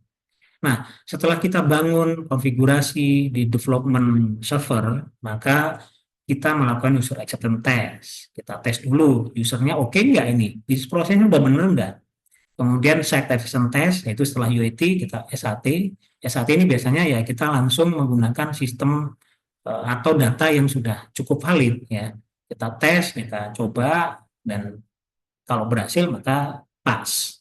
Nah, setelah kita bangun konfigurasi di development server, maka kita melakukan user acceptance test. Kita tes dulu, usernya oke nggak ini? Bisnis prosesnya udah bener nggak? Kemudian site acceptance test, yaitu setelah UAT, kita SAT. SAT ini biasanya ya kita langsung menggunakan sistem atau data yang sudah cukup valid ya. Kita tes, kita coba, dan kalau berhasil maka pas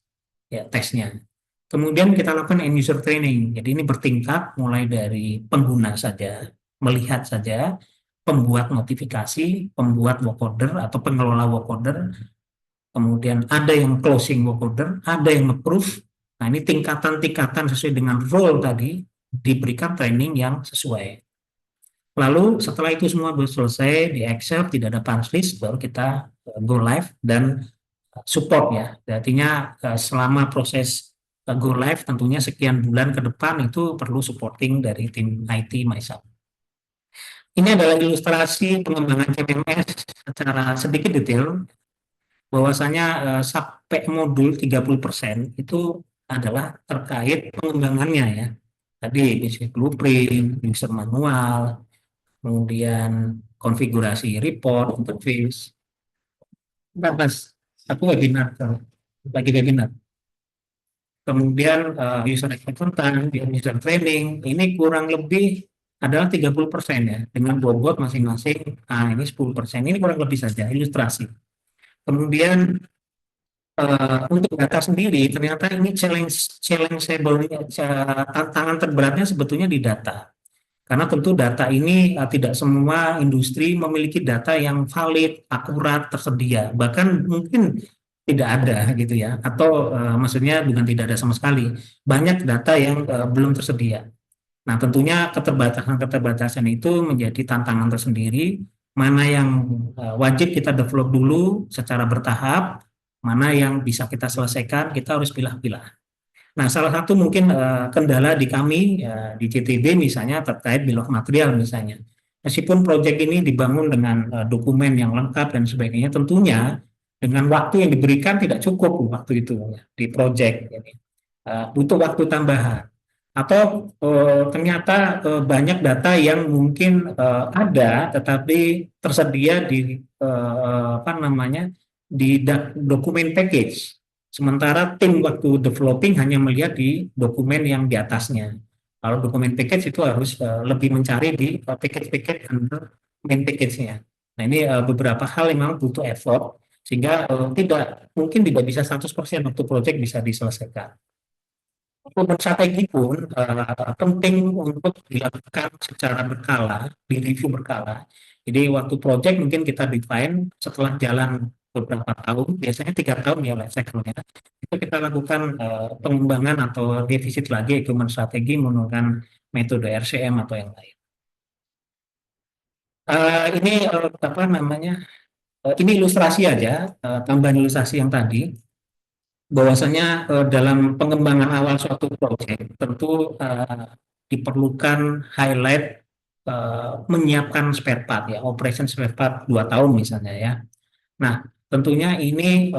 ya tesnya. Kemudian kita lakukan end user training. Jadi ini bertingkat mulai dari pengguna saja, melihat saja, pembuat notifikasi, pembuat work order atau pengelola work order, kemudian ada yang closing work order, ada yang approve. Nah ini tingkatan-tingkatan sesuai dengan role tadi, diberikan training yang sesuai. Lalu setelah itu semua selesai, di accept, tidak ada punch list, baru kita go live dan support ya. Artinya selama proses go live tentunya sekian bulan ke depan itu perlu supporting dari tim IT MySap. Ini adalah ilustrasi pengembangan CMS secara sedikit detail, bahwasanya sampai modul 30% itu adalah terkait pengembangannya ya. Tadi basic blueprint, user manual, kemudian konfigurasi report, interface. Nah, Mas, aku webinar, lagi webinar. Kemudian user acceptance, user training, ini kurang lebih adalah 30% ya, dengan bobot masing-masing, ini 10%, ini kurang lebih saja, ilustrasi. Kemudian untuk data sendiri, ternyata ini tantangan terberatnya sebetulnya di data. Karena tentu data ini tidak semua industri memiliki data yang valid, akurat, tersedia. Bahkan mungkin tidak ada gitu ya, atau maksudnya bukan tidak ada sama sekali, banyak data yang belum tersedia. Nah tentunya keterbatasan itu menjadi tantangan tersendiri, mana yang wajib kita develop dulu secara bertahap, mana yang bisa kita selesaikan, kita harus pilah-pilah. Nah salah satu mungkin kendala di kami di CTB misalnya terkait bill of material misalnya, meskipun proyek ini dibangun dengan dokumen yang lengkap dan sebagainya, tentunya dengan waktu yang diberikan tidak cukup waktu itu ya, di proyek ini. Butuh waktu tambahan atau ternyata banyak data yang mungkin ada tetapi tersedia di apa namanya di dokumen package, sementara tim waktu developing hanya melihat di dokumen yang di atasnya. Kalau dokumen package itu harus lebih mencari di package-package under main package-nya. Nah ini beberapa hal yang memang butuh effort, sehingga mungkin tidak bisa 100% waktu proyek bisa diselesaikan. Untuk strategi pun penting untuk dilakukan secara berkala, di review berkala. Jadi waktu proyek mungkin kita define setelah jalan beberapa tahun, biasanya 3 tahun ya life cycle-nya, itu kita lakukan pengembangan atau revisit lagi equipment strategi menggunakan metode RCM atau yang lain. Ini apa namanya? Ini ilustrasi aja, tambahan ilustrasi yang tadi, bahwasanya dalam pengembangan awal suatu proyek tentu diperlukan highlight menyiapkan spare part ya, operation spare part 2 tahun misalnya ya. Nah, tentunya ini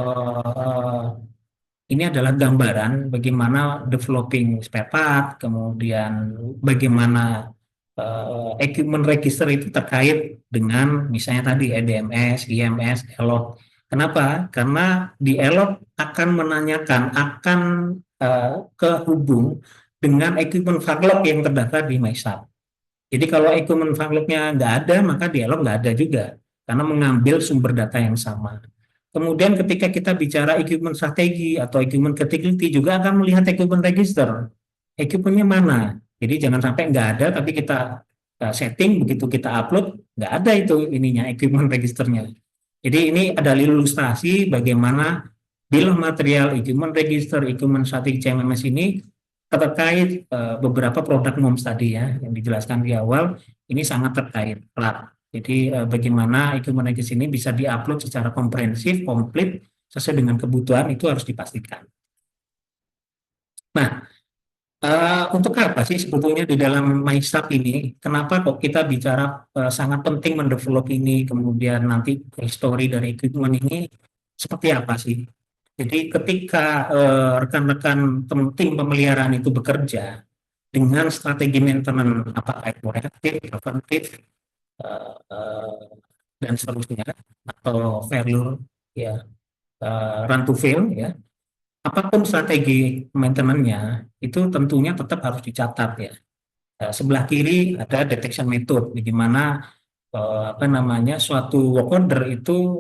adalah gambaran bagaimana developing spare part, kemudian bagaimana equipment register itu terkait dengan misalnya tadi EDMS, IMS, ELOT. Kenapa? Karena di ELOT akan menanyakan, akan kehubung dengan equipment faglog yang terdaftar di MySAP. Jadi kalau equipment faglognya nggak ada, maka di ELOT nggak ada juga, karena mengambil sumber data yang sama. Kemudian ketika kita bicara equipment strategi atau equipment critical juga akan melihat equipment register. Equipmentnya mana? Jadi jangan sampai nggak ada, tapi kita setting, begitu kita upload, nggak ada itu ininya, equipment registernya. Jadi ini adalah ilustrasi bagaimana bill of material, equipment register, equipment strategi CMMS ini terkait beberapa produk MOMS tadi ya, yang dijelaskan di awal, ini sangat terkait erat. Jadi bagaimana equipment register ini bisa diupload secara komprehensif, komplit, sesuai dengan kebutuhan, itu harus dipastikan. Nah, untuk apa sih sebetulnya di dalam MySAP ini? Kenapa kok kita bicara sangat penting mendevelop ini, kemudian nanti history dari equipment ini seperti apa sih? Jadi ketika rekan-rekan tim pemeliharaan itu bekerja dengan strategi maintenance apakah itu reaktif, preventif, dan seterusnya, atau failure, ya, run to fail, ya, apapun strategi maintenance-nya itu tentunya tetap harus dicatat ya. Sebelah kiri ada detection method, bagaimana apa namanya suatu work order itu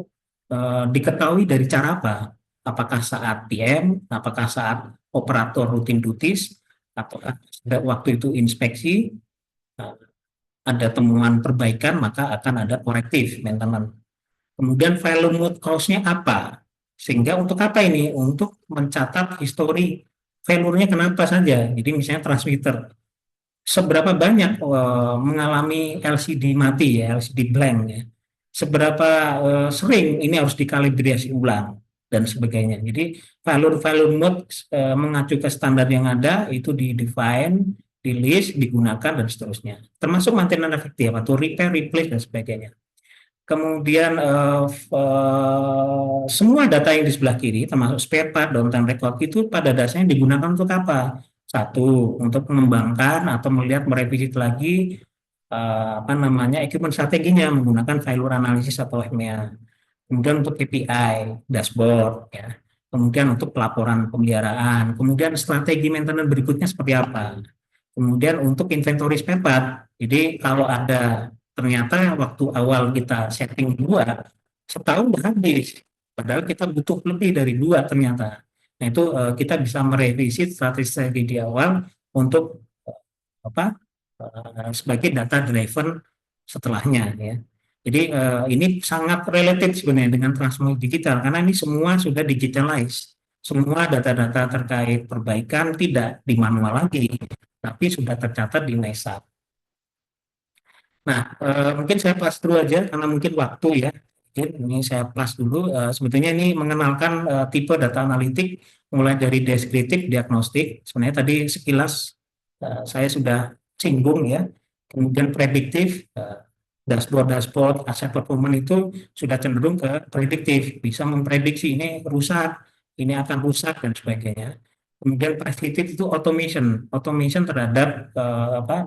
diketahui dari cara apa? Apakah saat PM, apakah saat operator rutin duties, apakah waktu itu inspeksi, ada temuan perbaikan maka akan ada korektif maintenance. Kemudian value mode cause-nya apa? Sehingga untuk apa ini? Untuk mencatat histori failure-nya kenapa saja. Jadi misalnya transmitter, seberapa banyak mengalami LCD mati ya, LCD blank ya. Seberapa sering ini harus dikalibrasi ulang dan sebagainya. Jadi value mode mengacu ke standar yang ada itu di-define, di-list, digunakan dan seterusnya. Termasuk maintenance efektif atau repair, replace dan sebagainya. Kemudian semua data yang di sebelah kiri, termasuk spare part, downtime record, itu pada dasarnya digunakan untuk apa? Satu, untuk mengembangkan atau melihat merevisi lagi apa namanya equipment strateginya menggunakan failure analysis atau FMEA. Kemudian untuk KPI, dashboard, ya. Kemudian untuk pelaporan pemeliharaan. Kemudian strategi maintenance berikutnya seperti apa? Kemudian untuk inventory spare part. Jadi kalau ada ternyata waktu awal kita setting 2, setahun udah habis. Padahal kita butuh lebih dari 2 ternyata. Nah itu kita bisa merevisi strategi di awal untuk apa sebagai data driven setelahnya ya. Jadi ini sangat related sebenarnya dengan transformasi digital karena ini semua sudah digitalized. Semua data-data terkait perbaikan tidak di manual lagi, tapi sudah tercatat di MySAP. Nah, mungkin saya plus dulu aja karena mungkin waktu ya. Ini saya plus dulu. Sebetulnya ini mengenalkan tipe data analitik mulai dari deskriptif, diagnostik. Sebenarnya tadi sekilas saya sudah singgung ya. Kemudian prediktif, dashboard, aset performance itu sudah cenderung ke prediktif. Bisa memprediksi ini rusak, ini akan rusak dan sebagainya. Kemudian preskriptif itu automation terhadap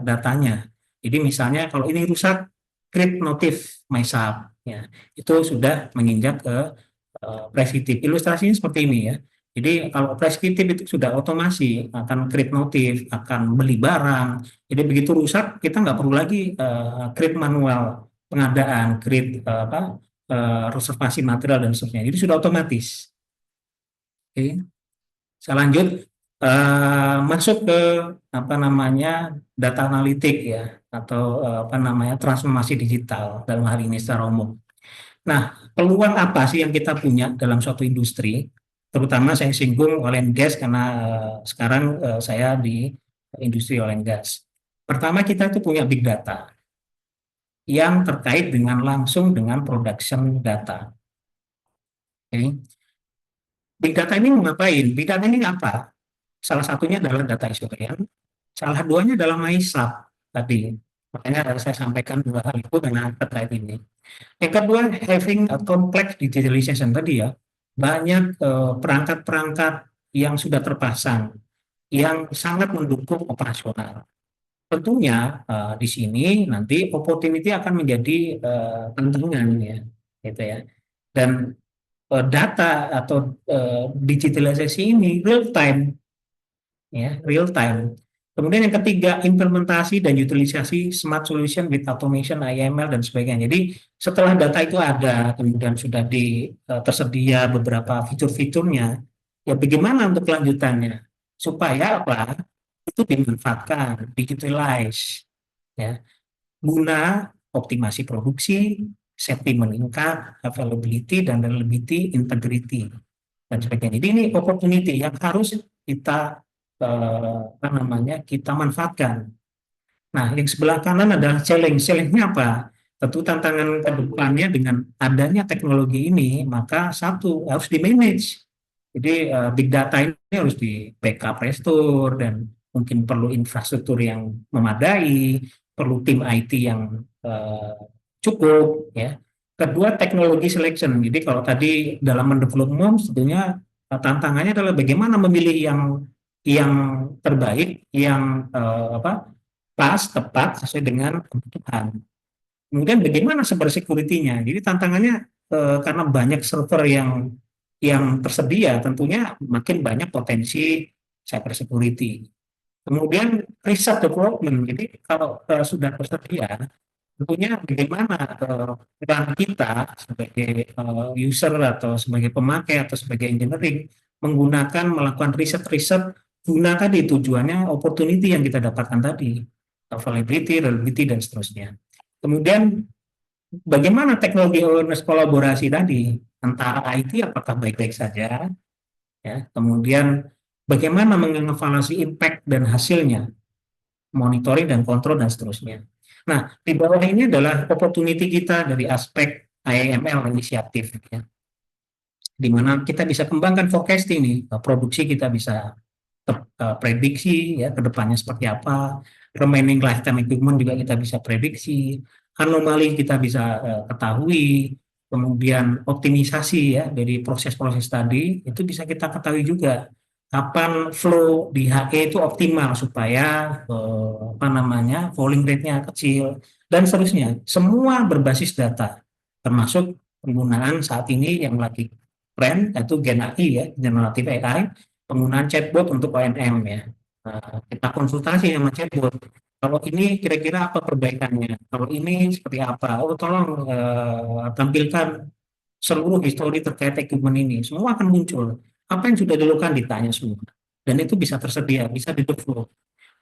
datanya. Jadi misalnya kalau ini rusak, create notif MySAP, ya, itu sudah menginjak ke preskriptif. Ilustrasinya seperti ini ya. Jadi kalau preskriptif itu sudah otomasi, akan create notif, akan beli barang. Jadi begitu rusak, kita nggak perlu lagi create manual pengadaan, create reservasi material dan seterusnya. Jadi sudah otomatis. Oke. Saya lanjut masuk ke apa namanya data analitik ya atau apa namanya transformasi digital dalam hal ini secara umum. Nah, peluang apa sih yang kita punya dalam suatu industri? Terutama saya singgung oil and gas karena sekarang saya di industri oil and gas. Pertama kita itu punya big data yang terkait dengan langsung dengan production data. Okay. Big data ini mau ngapain? Big data ini apa? Salah satunya adalah data historian, salah duanya adalah MySAP tadi. Makanya saya sampaikan 2 hal itu karena terkait ini. Yang kedua, having a complex digitalization tadi ya, banyak perangkat-perangkat yang sudah terpasang, yang sangat mendukung operasional. tentunya di sini nanti opportunity akan menjadi tantangan ya, gitu ya. Dan data atau digitalisasi ini real time, ya, real time. Kemudian yang ketiga, implementasi dan utilisasi smart solution with automation, IML dan sebagainya. Jadi setelah data itu ada, kemudian sudah tersedia beberapa fitur-fiturnya, ya bagaimana untuk kelanjutannya supaya apa? Itu dimanfaatkan, digitalize, ya, guna optimasi produksi, safety meningkat, availability dan reliability, integrity dan sebagainya. Jadi ini opportunity yang harus kita apa namanya, kita manfaatkan. Nah, yang sebelah kanan adalah challenge. Challenge-nya apa? Tentu tantangan ke depannya dengan adanya teknologi ini, maka satu harus di-manage. Jadi big data ini harus di backup, restore, dan mungkin perlu infrastruktur yang memadai, perlu tim IT yang cukup, ya. Kedua, teknologi selection. Jadi kalau tadi dalam mendevelop MOMS, tentunya tantangannya adalah bagaimana memilih yang terbaik, yang apa, pas, tepat, sesuai dengan kebutuhan. Kemudian bagaimana cyber security-nya? Jadi tantangannya karena banyak server yang tersedia, tentunya makin banyak potensi cyber security. Kemudian riset development. Jadi kalau sudah tersedia, tentunya bagaimana peran kita sebagai user atau sebagai pemakai atau sebagai engineering melakukan riset-riset guna tadi tujuannya opportunity yang kita dapatkan tadi, availability, reliability dan seterusnya. Kemudian bagaimana teknologi awareness kolaborasi tadi antara IT apakah baik-baik saja, ya. Kemudian bagaimana mengevaluasi impact dan hasilnya, monitoring dan kontrol dan seterusnya. Nah, di bawah ini adalah opportunity kita dari aspek IML inisiatif, ya, di mana kita bisa kembangkan forecasting nih, produksi kita bisa prediksi ya ke depannya seperti apa, remaining lifetime equipment juga kita bisa prediksi, anomali kita bisa ketahui, kemudian optimisasi ya dari proses-proses tadi itu bisa kita ketahui juga kapan flow di HE itu optimal supaya apa namanya, falling rate-nya kecil dan seterusnya. Semua berbasis data, termasuk penggunaan saat ini yang lagi tren yaitu Gen AI ya, generative AI, penggunaan chatbot untuk OMM ya. Kita konsultasi sama chatbot. Kalau ini kira-kira apa perbaikannya? Kalau ini seperti apa? Oh, tolong tampilkan seluruh histori terkait equipment ini. Semua akan muncul. Apa yang sudah dilakukan ditanya semua. Dan itu bisa tersedia, bisa di-develop.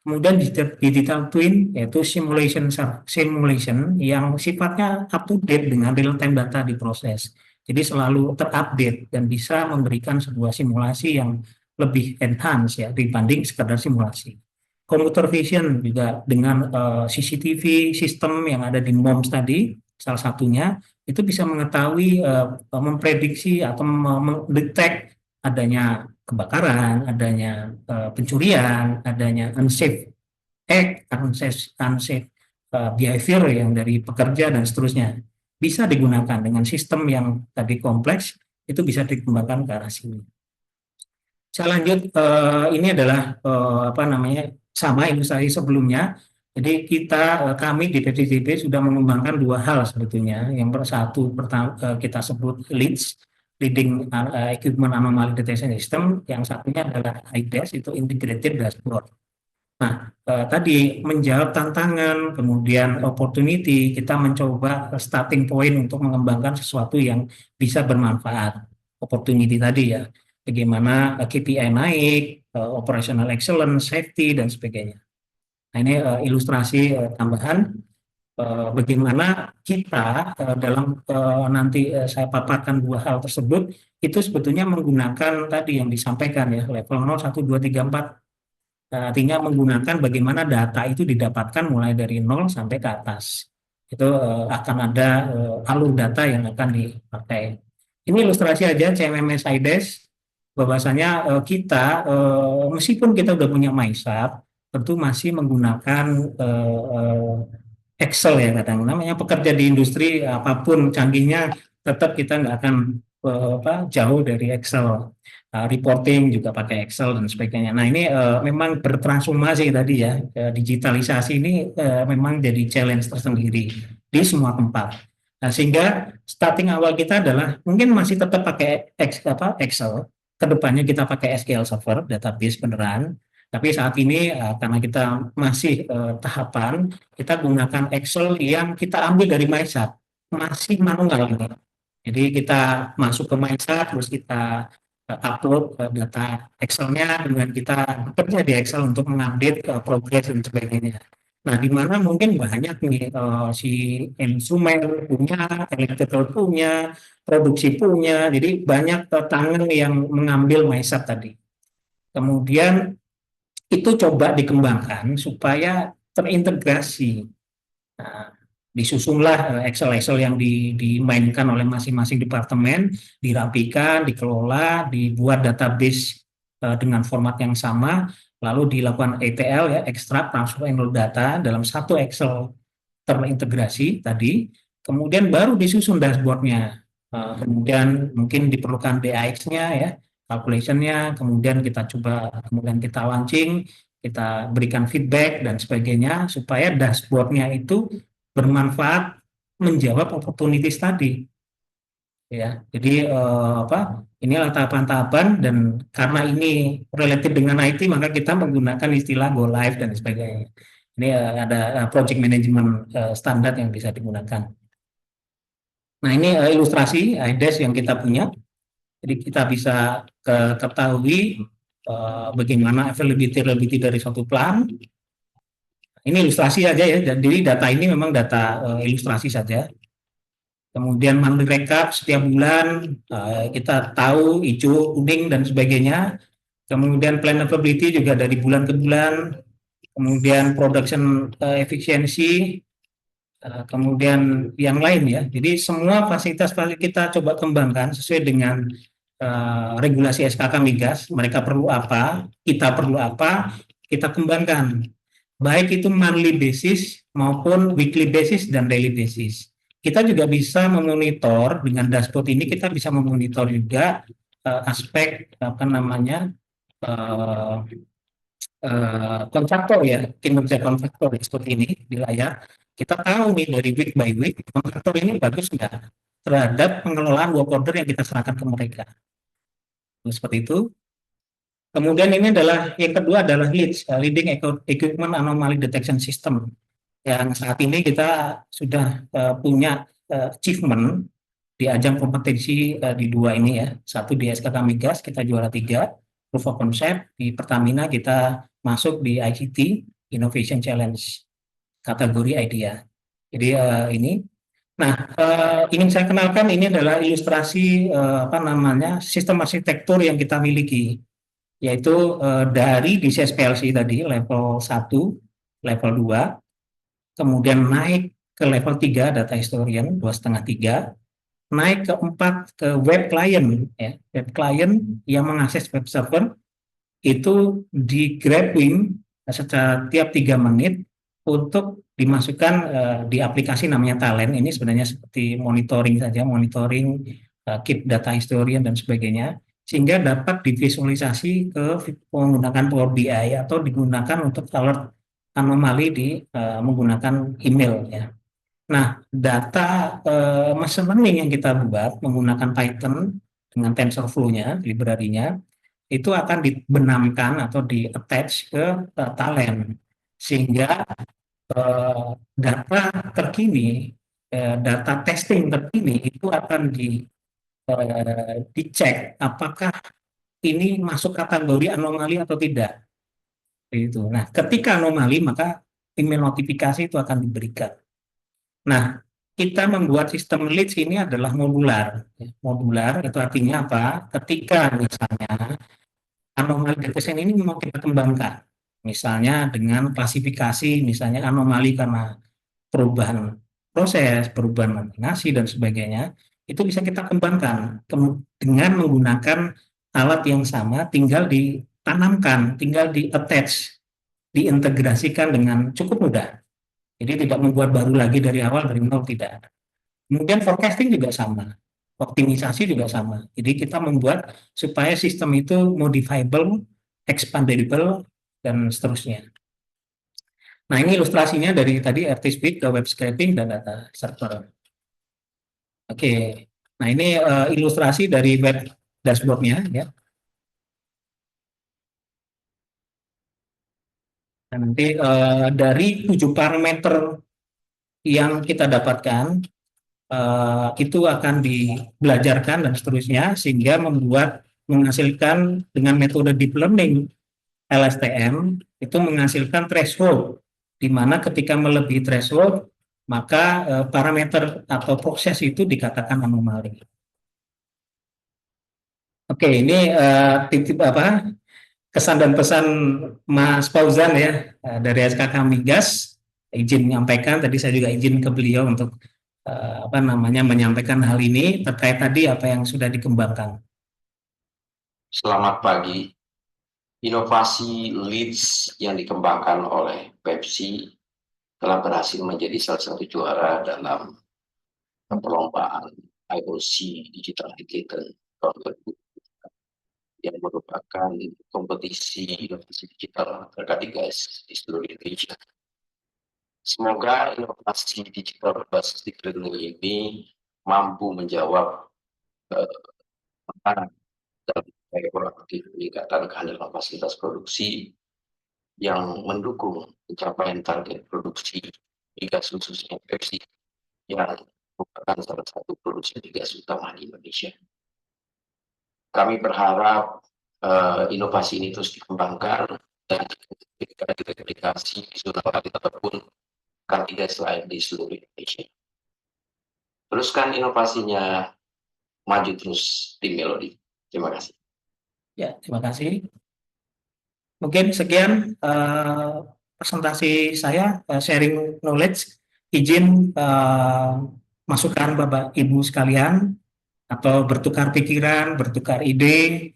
Kemudian digital twin yaitu simulation yang sifatnya up to date dengan real time data diproses. Jadi selalu terupdate dan bisa memberikan sebuah simulasi yang lebih enhance ya dibanding sekedar simulasi. Computer vision juga dengan CCTV sistem yang ada di MOMS tadi, salah satunya itu bisa mengetahui, memprediksi atau mendetek adanya kebakaran, adanya pencurian, adanya unsafe act, unsafe behavior yang dari pekerja dan seterusnya. Bisa digunakan dengan sistem yang tadi kompleks, itu bisa dikembangkan ke arah sini. Saya lanjut, ini adalah apa namanya, sama ilustrasi sebelumnya. Jadi kami di PTTB sudah mengembangkan dua hal sebetulnya. Yang satu pertama kita sebut LEADS, Leading Equipment Anomaly Detection System. Yang satunya adalah IDAS, itu Integrated Dashboard. Nah, tadi menjawab tantangan, kemudian opportunity, kita mencoba starting point untuk mengembangkan sesuatu yang bisa bermanfaat. Opportunity tadi ya, bagaimana KPI naik, operational excellence, safety, dan sebagainya. Nah, ini ilustrasi tambahan bagaimana kita dalam nanti saya paparkan dua hal tersebut, itu sebetulnya menggunakan tadi yang disampaikan ya, level 0, 1, 2, 3, 4. Artinya menggunakan bagaimana data itu didapatkan mulai dari 0 sampai ke atas. Itu akan ada alur data yang akan dipakai. Ini ilustrasi aja CMMS IDES, bahwasanya kita meskipun kita udah punya MySAP, tentu masih menggunakan Excel ya kadang. Namanya pekerja di industri apapun canggihnya, tetap kita nggak akan jauh dari Excel. Reporting juga pakai Excel dan sebagainya. Nah ini memang bertransformasi tadi ya. Digitalisasi ini memang jadi challenge tersendiri di semua tempat. Nah, sehingga starting awal kita adalah mungkin masih tetap pakai Excel. Kedepannya kita pakai SQL Server, database beneran. Tapi saat ini karena kita masih tahapan, kita gunakan Excel yang kita ambil dari MySAP, masih manual ini. Jadi kita masuk ke MySAP, terus kita upload data Excel-nya, kemudian kita bekerja di Excel untuk mengupdate progres dan sebagainya. Nah, di mana mungkin banyak nih si instrumen punya, electrical punya, produksi punya, jadi banyak tangan yang mengambil MySAP tadi. Kemudian itu coba dikembangkan supaya terintegrasi. Nah, disusunlah Excel-Excel yang dimainkan oleh masing-masing departemen, dirapikan, dikelola, dibuat database dengan format yang sama, lalu dilakukan ETL ya, extract, transfer, and load data dalam satu Excel terintegrasi tadi, kemudian baru disusun dashboardnya. Kemudian mungkin diperlukan DAX-nya ya, calculation-nya, kemudian kita coba, kemudian kita launching, kita berikan feedback dan sebagainya supaya dashboardnya itu bermanfaat menjawab opportunities tadi ya. Jadi inilah tahapan-tahapan dan karena ini related dengan IT maka kita menggunakan istilah go live dan sebagainya. Ini ada project management standar yang bisa digunakan. Nah ini ilustrasi IDES yang kita punya. Jadi kita bisa ketahui bagaimana availability dari suatu plan. Ini ilustrasi aja ya. Jadi data ini memang data ilustrasi saja. Kemudian monthly recap setiap bulan kita tahu hijau, kuning dan sebagainya. Kemudian plan availability juga dari bulan ke bulan. Kemudian production efficiency, kemudian yang lain ya. Jadi semua fasilitas kita coba kembangkan sesuai dengan regulasi SKK Migas. Mereka perlu apa, kita perlu apa, kita kembangkan. Baik itu monthly basis maupun weekly basis dan daily basis. Kita juga bisa memonitor dengan dashboard ini, kita bisa memonitor juga aspek apa namanya kontraktor ya, kinerja kontraktor seperti ini di layar. Kita tahu nih dari week by week kontraktor ini bagus nggak terhadap pengelolaan work order yang kita serahkan ke mereka. Seperti itu. Kemudian ini adalah yang kedua adalah leading equipment anomaly detection system. Yang saat ini kita sudah punya achievement di ajang kompetensi di dua ini ya. Satu di SKK Migas kita juara 3, proof of concept. Di Pertamina kita masuk di ICT Innovation Challenge kategori IDEA. Jadi ini. Nah, ingin saya kenalkan ini adalah ilustrasi apa namanya sistem arsitektur yang kita miliki, yaitu dari DCS PLC tadi level 1, level 2, kemudian naik ke level 3 data historian 2,5-3, naik ke 4 ke web client ya, web client yang mengakses web server itu di grabbing setiap 3 menit untuk dimasukkan di aplikasi namanya Talent. Ini sebenarnya seperti monitoring saja, monitoring keep data historian dan sebagainya, sehingga dapat divisualisasi ke menggunakan Power BI atau digunakan untuk alert anomali di menggunakan email ya. Nah, data machine learning yang kita buat menggunakan Python dengan TensorFlow-nya, library-nya, itu akan dibenamkan atau di-attach ke Talent. Sehingga data terkini, data testing terkini itu akan dicek apakah ini masuk kategori anomali atau tidak. Itu. Nah, ketika anomali maka email notifikasi itu akan diberikan. Nah, kita membuat sistem leads ini adalah modular. Modular itu artinya apa? Ketika misalnya anomali detection ini mau kita kembangkan, misalnya dengan klasifikasi, misalnya anomali karena perubahan proses, perubahan nominasi dan sebagainya, itu bisa kita kembangkan dengan menggunakan alat yang sama, tinggal ditanamkan, tinggal di-attach, diintegrasikan dengan cukup mudah. Jadi tidak membuat baru lagi dari awal, dari nol, tidak. Kemudian forecasting juga sama. optimisasi juga sama. Jadi kita membuat supaya sistem itu modifiable, expandable, dan seterusnya. Nah, ini ilustrasinya dari tadi RT-Speed ke web scraping dan data server. Oke, nah ini ilustrasi dari web dashboardnya ya. Dan nanti dari 7 parameter yang kita dapatkan itu akan dibelajarkan dan seterusnya sehingga menghasilkan dengan metode deep learning LSTM itu menghasilkan threshold di mana ketika melebihi threshold maka parameter atau proses itu dikatakan anomali. Oke, ini titip apa kesan dan pesan Mas Fauzan ya dari SKK Migas, izin menyampaikan tadi saya juga izin ke beliau untuk apa namanya menyampaikan hal ini terkait tadi apa yang sudah dikembangkan. Selamat pagi. Inovasi leads yang dikembangkan oleh Pepsi telah berhasil menjadi salah satu juara dalam perlombaan IOC Digital Hackathon tahun 2020 yang merupakan kompetisi inovasi digital terketiga di seluruh Indonesia. Semoga inovasi digital berbasis deep learning ini mampu menjawab tantangan dalam proaktif peningkatan kehadiran fasilitas produksi yang mendukung pencapaian target produksi migas khususnya Pepsi yang merupakan salah satu produsen migas utama di Indonesia. Kami berharap inovasi ini terus dikembangkan dan diduplikasi di zona ataupun kandidat lain di seluruh Indonesia. Teruskan inovasinya, maju terus tim Melody. Terima kasih. Ya, terima kasih. Mungkin sekian presentasi saya, sharing knowledge. Izin masukan Bapak Ibu sekalian atau bertukar pikiran, bertukar ide.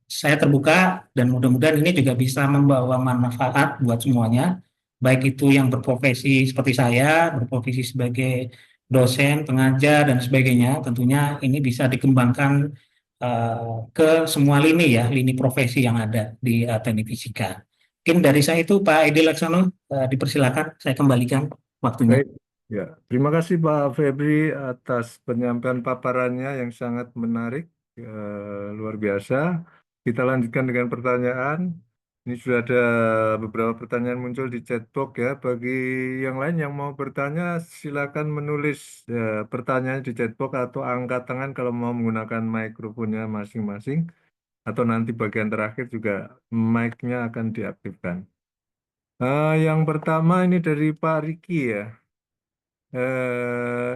Saya terbuka dan mudah-mudahan ini juga bisa membawa manfaat buat semuanya, baik itu yang berprofesi seperti saya, berprofesi sebagai dosen, pengajar, dan sebagainya. Tentunya ini bisa dikembangkan ke semua lini ya, lini profesi yang ada di teknik fisika. Mungkin dari saya itu Pak Edi Laksono, dipersilakan saya kembalikan waktunya. Baik, ya. Terima kasih Pak Febri atas penyampaian paparannya yang sangat menarik, luar biasa. Kita lanjutkan dengan pertanyaan. Ini sudah ada beberapa pertanyaan muncul di chatbox ya. Bagi yang lain yang mau bertanya, silakan menulis pertanyaan di chatbox atau angkat tangan kalau mau menggunakan mikrofonnya masing-masing. Atau nanti bagian terakhir juga mic-nya akan diaktifkan. Yang pertama ini dari Pak Riki ya.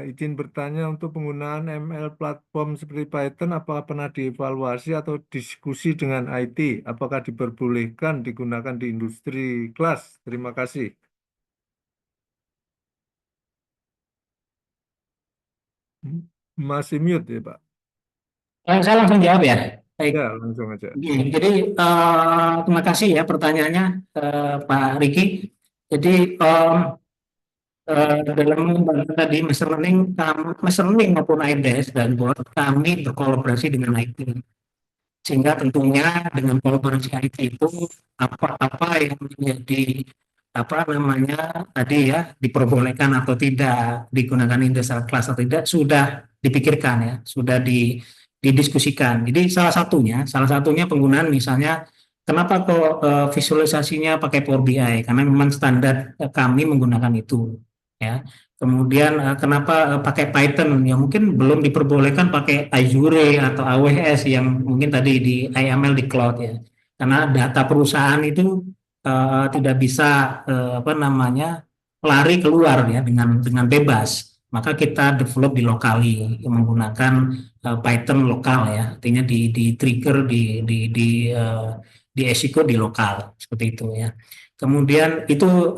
Izin bertanya untuk penggunaan ML platform seperti Python, apakah pernah dievaluasi atau diskusi dengan IT? Apakah diperbolehkan digunakan di industri kelas? Terima kasih. Masih mute ya Pak? Saya langsung jawab ya. Baik. Ya, langsung aja. Jadi terima kasih ya pertanyaannya Pak Riki. Jadi dalam mengembangkan tadi machine learning maupun IDS dan board kami berkolaborasi dengan IT. Sehingga tentunya dengan kolaborasi IT itu apa yang menjadi apa namanya tadi ya diperbolehkan atau tidak digunakan industrial class atau tidak sudah dipikirkan ya, sudah didiskusikan. Jadi salah satunya penggunaan misalnya kenapa kok visualisasinya pakai Power BI karena memang standar kami menggunakan itu ya. Kemudian kenapa pakai Python? Ya mungkin belum diperbolehkan pakai Azure atau AWS yang mungkin tadi di IML di cloud ya. Karena data perusahaan itu tidak bisa apa namanya lari keluar ya dengan bebas. Maka kita develop di lokali menggunakan Python lokal ya. Artinya di trigger di execute di lokal seperti itu ya. Kemudian itu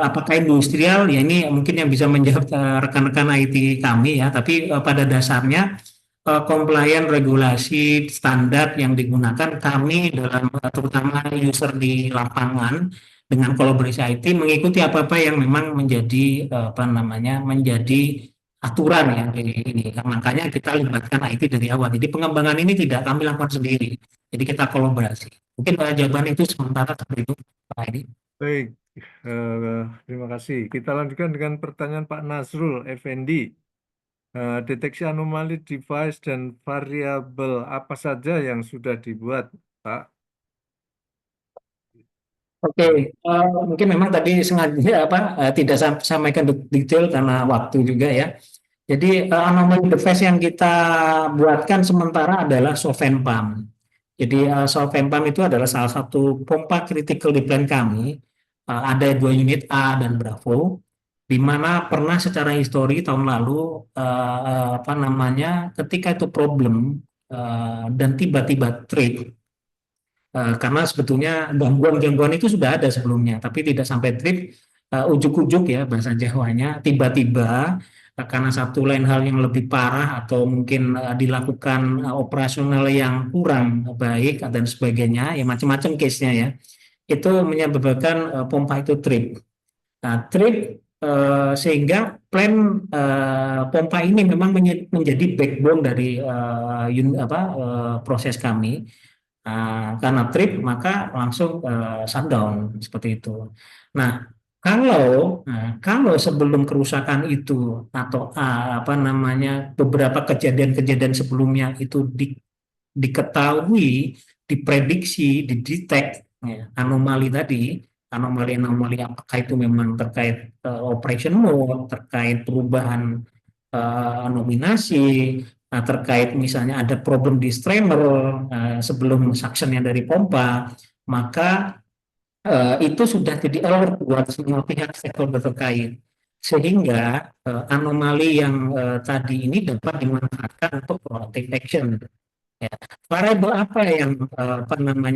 apakah industrial ya ini mungkin yang bisa menjawab rekan-rekan IT kami ya, tapi pada dasarnya compliant regulasi standar yang digunakan kami dalam terutama user di lapangan dengan kolaborasi IT mengikuti apa-apa yang memang menjadi apa namanya menjadi aturan ya di ini. Makanya kita libatkan IT dari awal. Jadi pengembangan ini tidak kami lakukan sendiri. Jadi kita kolaborasi. Mungkin jawaban itu sementara seperti itu, Pak Edi. Baik, terima kasih. Kita lanjutkan dengan pertanyaan Pak Nasrul Effendi. Deteksi anomali device dan variabel apa saja yang sudah dibuat, Pak? Oke, mungkin memang tadi sengaja tidak sampaikan detail karena waktu juga ya. Jadi anomaly device yang kita buatkan sementara adalah solvent pump. Jadi solvent pump itu adalah salah satu pompa critical di plant kami. Ada 2 unit A dan Bravo, di mana pernah secara histori tahun lalu ketika itu problem dan tiba-tiba trip. Karena sebetulnya gangguan-gangguan itu sudah ada sebelumnya, tapi tidak sampai trip, ujuk-ujuk ya bahasa Jawanya, tiba-tiba karena satu lain hal yang lebih parah atau mungkin dilakukan operasional yang kurang baik dan sebagainya, ya macam-macam case-nya ya, itu menyebabkan pompa itu trip. Nah, trip sehingga plan pompa ini memang menjadi backbone dari proses kami. Karena trip maka langsung shutdown seperti itu. Nah, kalau sebelum kerusakan itu atau beberapa kejadian-kejadian sebelumnya itu diketahui, diprediksi, didetek ya, anomali apakah itu memang terkait operation mode, terkait perubahan nominasi, terkait misalnya ada problem di streamer sebelum suctionnya dari pompa, maka itu sudah jadi alert buat semua pihak stakeholder terkait, sehingga anomali yang tadi ini dapat dimanfaatkan untuk proactive action. Ya. Variabel apa yang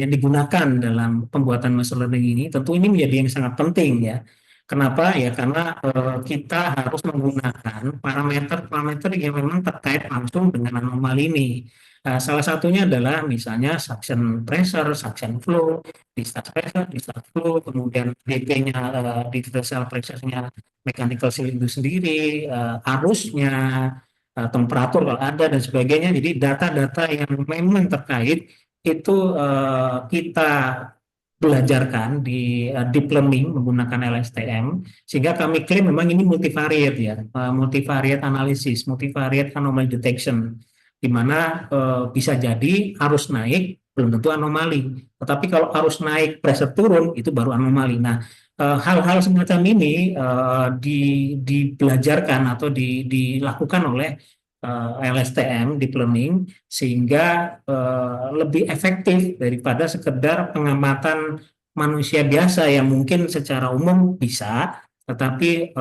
digunakan dalam pembuatan machine learning ini? Tentu ini menjadi yang sangat penting ya. Kenapa? Ya karena kita harus menggunakan parameter-parameter yang memang terkait langsung dengan anomali ini. Salah satunya adalah misalnya suction pressure, suction flow, discharge pressure, discharge flow, kemudian DP-nya, differential pressure-nya, mechanical seal itu sendiri, arusnya, temperatur kalau ada dan sebagainya. Jadi data-data yang memang terkait itu kita belajarkan di deep learning menggunakan LSTM, sehingga kami klaim memang ini multivariate ya, multivariate analysis, multivariate anomaly detection, di mana bisa jadi arus naik belum tentu anomali, tetapi kalau arus naik pressure turun itu baru anomali. Nah, hal-hal semacam ini dibelajarkan atau dilakukan oleh LSTM deep learning sehingga lebih efektif daripada sekedar pengamatan manusia biasa yang mungkin secara umum bisa, tetapi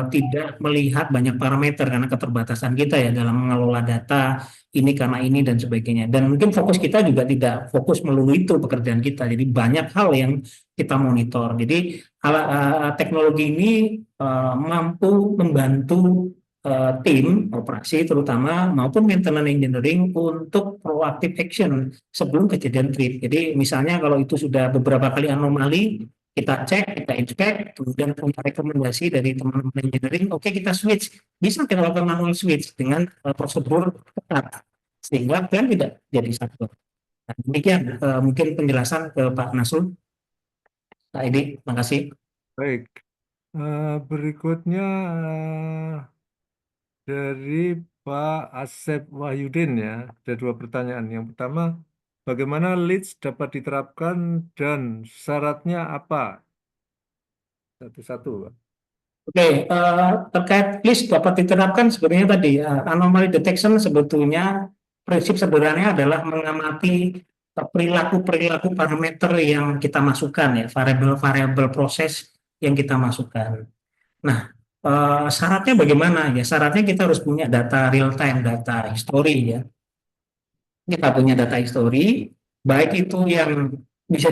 tidak melihat banyak parameter karena keterbatasan kita ya dalam mengelola data ini karena ini dan sebagainya. Dan mungkin fokus kita juga tidak fokus melulu itu pekerjaan kita. Jadi banyak hal yang kita monitor. Jadi teknologi ini mampu membantu tim operasi terutama maupun maintenance engineering untuk proactive action sebelum kejadian trip. Jadi misalnya kalau itu sudah beberapa kali anomali, kita cek, kita inspect, kemudian punya rekomendasi dari teman-teman engineering, oke kita switch. Bisa kita lakukan manual switch dengan prosedur ketat sehingga plan tidak jadi satu. Nah, demikian mungkin penjelasan ke Pak Nasrul. Pak Edi, terima kasih. Baik, berikutnya dari Pak Asep Wahyudin ya, ada 2 pertanyaan. Yang pertama, bagaimana leads dapat diterapkan dan syaratnya apa? Satu-satu, Pak. Oke, terkait list dapat diterapkan sebenarnya tadi anomaly detection sebetulnya prinsip sebenarnya adalah mengamati perilaku-perilaku parameter yang kita masukkan ya, variabel-variabel proses yang kita masukkan. Nah, syaratnya bagaimana ya? Syaratnya kita harus punya data real time, data history ya. Kita punya data history, baik itu yang bisa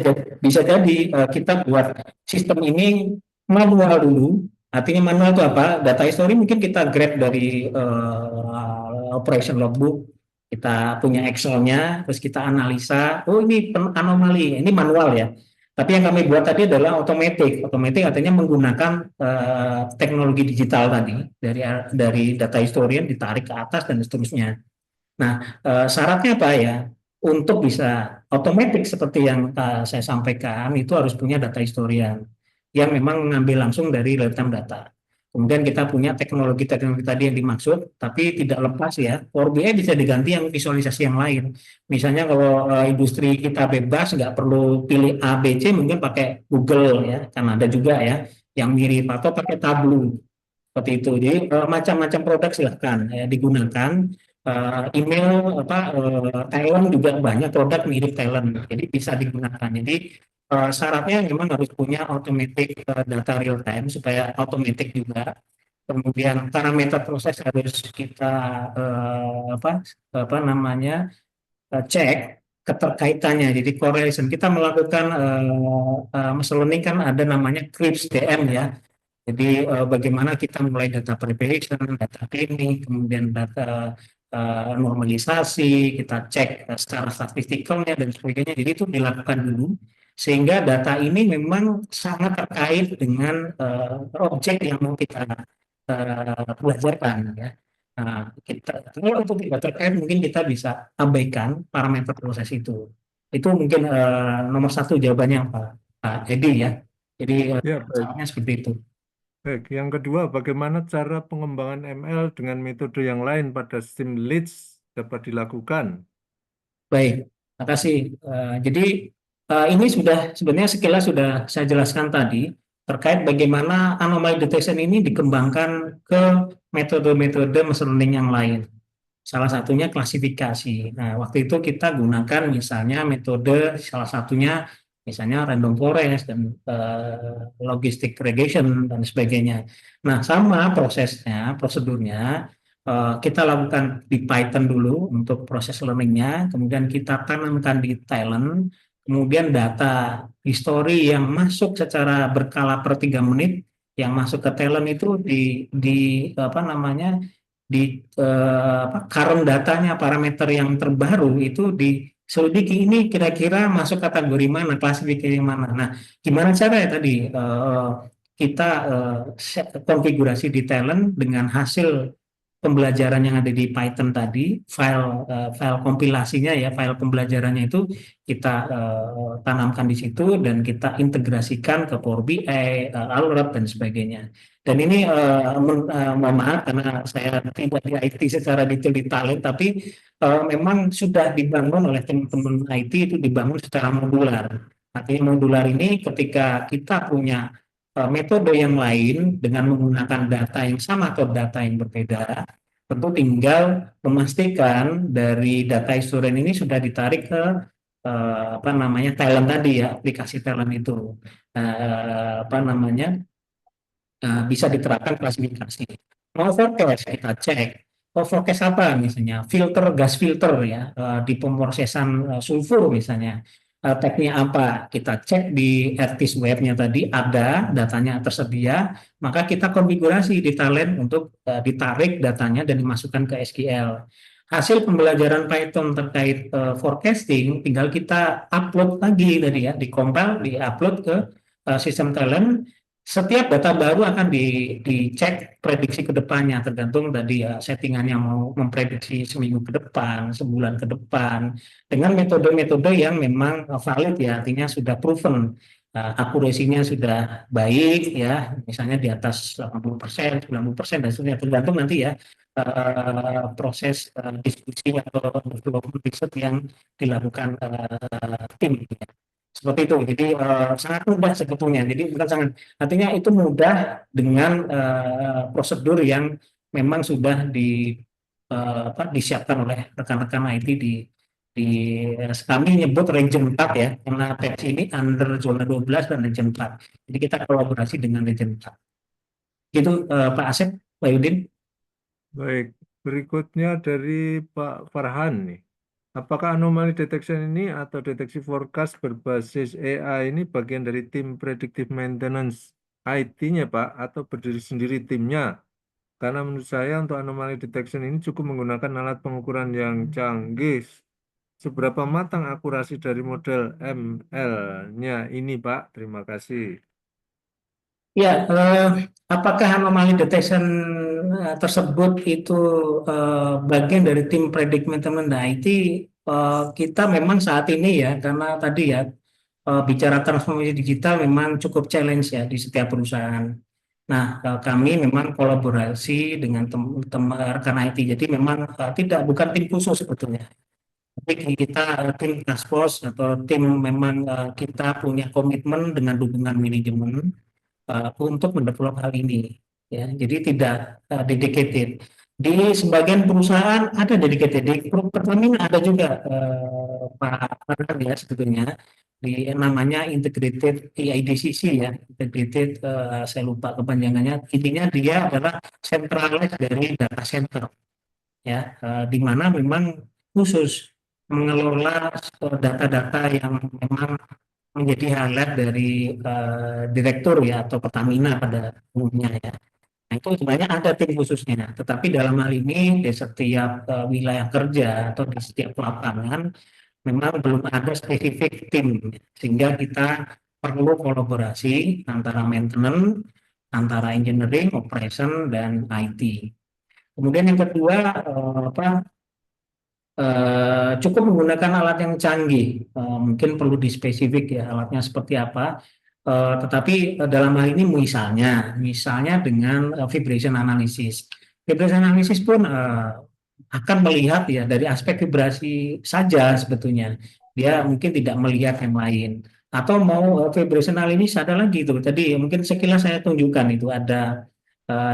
jadi kita buat sistem ini manual dulu. Artinya manual itu apa? Data history mungkin kita grab dari operation logbook, kita punya Excel-nya, terus kita analisa, oh ini anomali, ini manual ya. Tapi yang kami buat tadi adalah automatic. Automatic artinya menggunakan teknologi digital tadi dari data historian ditarik ke atas dan seterusnya. Nah, syaratnya apa ya? Untuk bisa otomatis seperti yang saya sampaikan, itu harus punya data historian yang memang mengambil langsung dari real time data. Kemudian kita punya teknologi-teknologi tadi yang dimaksud, tapi tidak lepas ya. Power BI bisa diganti yang visualisasi yang lain. Misalnya kalau industri kita bebas, nggak perlu pilih A, B, C, mungkin pakai Google ya, kan ada juga ya yang mirip atau pakai Tableau seperti itu. Jadi macam-macam produk silahkan ya, digunakan. Email apa talent juga banyak produk mirip talent, jadi bisa digunakan. Jadi syaratnya memang harus punya automatic data real time supaya automatic juga. Kemudian parameter proses harus kita apa namanya cek keterkaitannya. Jadi correlation kita melakukan machine learning kan ada namanya CRISP DM ya. Jadi bagaimana kita mulai data preparation, data cleaning, kemudian data normalisasi, kita cek secara statistikalnya dan sebagainya. Jadi itu dilakukan dulu sehingga data ini memang sangat terkait dengan objek yang mau kita pelajarkan ya. Nah, kalau untuk tidak terkait mungkin kita bisa abaikan parameter proses itu. Itu mungkin nomor satu jawabannya Pak Edi ya. Jadi Ya, baik. caranya seperti itu. Baik, yang kedua, bagaimana cara pengembangan ML dengan metode yang lain pada SIM leads dapat dilakukan? Baik, terima kasih. Jadi ini sudah sebenarnya sekilas sudah saya jelaskan tadi terkait bagaimana anomaly detection ini dikembangkan ke metode-metode machine learning yang lain. Salah satunya klasifikasi. Nah, waktu itu kita gunakan misalnya metode salah satunya misalnya random forest dan logistic regression dan sebagainya. Nah, sama prosesnya, prosedurnya kita lakukan di Python dulu untuk proses learningnya, kemudian kita tanamkan di talent, kemudian data history yang masuk secara berkala per 3 menit, yang masuk ke talent itu di apa namanya di current datanya parameter yang terbaru itu diselidiki ini kira-kira masuk kategori mana, klasifikasi mana. Nah, gimana cara ya tadi kita konfigurasi di talent dengan hasil pembelajaran yang ada di Python tadi, file kompilasinya ya, file pembelajarannya itu kita tanamkan di situ dan kita integrasikan ke Power BI, Alert dan sebagainya. Dan ini mohon maaf karena saya tidak di IT secara detail di talent, tapi memang sudah dibangun oleh teman-teman IT itu dibangun secara modular. Artinya modular ini ketika kita punya metode yang lain dengan menggunakan data yang sama atau data yang berbeda, tentu tinggal memastikan dari data historian ini sudah ditarik ke apa namanya talent tadi ya, aplikasi talent itu. Apa namanya bisa diterapkan klasifikasi. Mau forecast kita cek, oh forecast apa misalnya, filter gas filter ya di pemrosesan sulfur misalnya. Tekniknya apa? Kita cek di artis webnya tadi ada datanya tersedia, maka kita konfigurasi di talent untuk ditarik datanya dan dimasukkan ke SQL. Hasil pembelajaran Python terkait forecasting tinggal kita upload lagi tadi ya, dikompil, diupload ke sistem talent. Setiap data baru akan dicek prediksi ke depannya, tergantung tadi ya settingannya mau memprediksi seminggu ke depan, sebulan ke depan, dengan metode-metode yang memang valid ya, artinya sudah proven, akurasinya sudah baik ya, misalnya di atas 80%, 90% dan sebagainya, tergantung nanti ya proses diskusi atau development riset yang dilakukan tim. Seperti itu. Jadi sangat mudah sebetulnya. Jadi bukan sangat, artinya itu mudah dengan prosedur yang memang sudah disiapkan oleh rekan-rekan IT di kami nyebut region 4 ya, karena PEPS ini under zona 12 dan region 4. Jadi kita kolaborasi dengan region 4. Itu Pak Asep, Pak Yudin. Baik, berikutnya dari Pak Farhan nih. Apakah anomaly detection ini atau deteksi forecast berbasis AI ini bagian dari tim predictive maintenance IT-nya, Pak, atau berdiri sendiri timnya? Karena menurut saya untuk anomaly detection ini cukup menggunakan alat pengukuran yang canggih seberapa matang akurasi dari model ML-nya ini, Pak? Terima kasih. Ya, apakah anomaly detection tersebut itu bagian dari tim predict maintenance IT? Kita memang saat ini ya, karena tadi ya bicara transformasi digital memang cukup challenge ya di setiap perusahaan. Nah, kami memang kolaborasi dengan rekan IT. Jadi memang tidak bukan tim khusus sebetulnya. Tapi kita tim task force atau tim memang kita punya komitmen dengan dukungan manajemen untuk mendevelop hal ini. Ya, jadi tidak dedicated. Di sebagian perusahaan ada dedicated. Di Pertamina ada juga Pak Farhan ya sebetulnya di namanya Integrated IDCC ya, Integrated saya lupa kepanjangannya. Intinya dia adalah centralized dari data center ya, di mana memang khusus mengelola data-data yang memang menjadi highlight dari direktur ya atau Pertamina pada umumnya ya. Nah, itu sebenarnya ada tim khususnya. Tetapi dalam hal ini di setiap wilayah kerja atau di setiap lapangan memang belum ada spesifik tim, sehingga kita perlu kolaborasi antara maintenance, antara engineering, operation, dan IT. Kemudian yang kedua, apa, cukup menggunakan alat yang canggih. Mungkin perlu dispesifik ya alatnya seperti apa. Tetapi dalam hal ini misalnya dengan vibration analysis. Vibration analysis pun akan melihat ya dari aspek vibrasi saja sebetulnya. Dia mungkin tidak melihat yang lain. Atau mau vibration analysis ada lagi itu. Tadi mungkin sekilas saya tunjukkan itu ada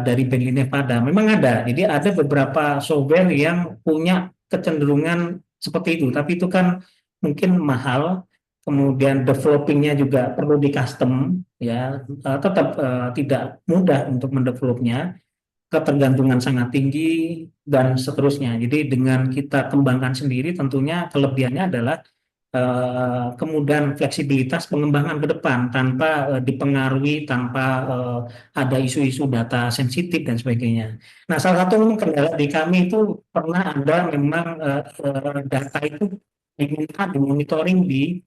dari Bentley Nevada. Memang ada. Jadi ada beberapa software yang punya kecenderungan seperti itu, tapi itu kan mungkin mahal, kemudian developingnya juga perlu di custom, ya tetap tidak mudah untuk mendevelopnya, ketergantungan sangat tinggi dan seterusnya. Jadi dengan kita kembangkan sendiri, tentunya kelebihannya adalah kemudahan fleksibilitas pengembangan ke depan tanpa dipengaruhi, tanpa ada isu-isu data sensitif dan sebagainya. Nah, salah satu kendala di kami itu pernah ada memang data itu diminta dimonitoring di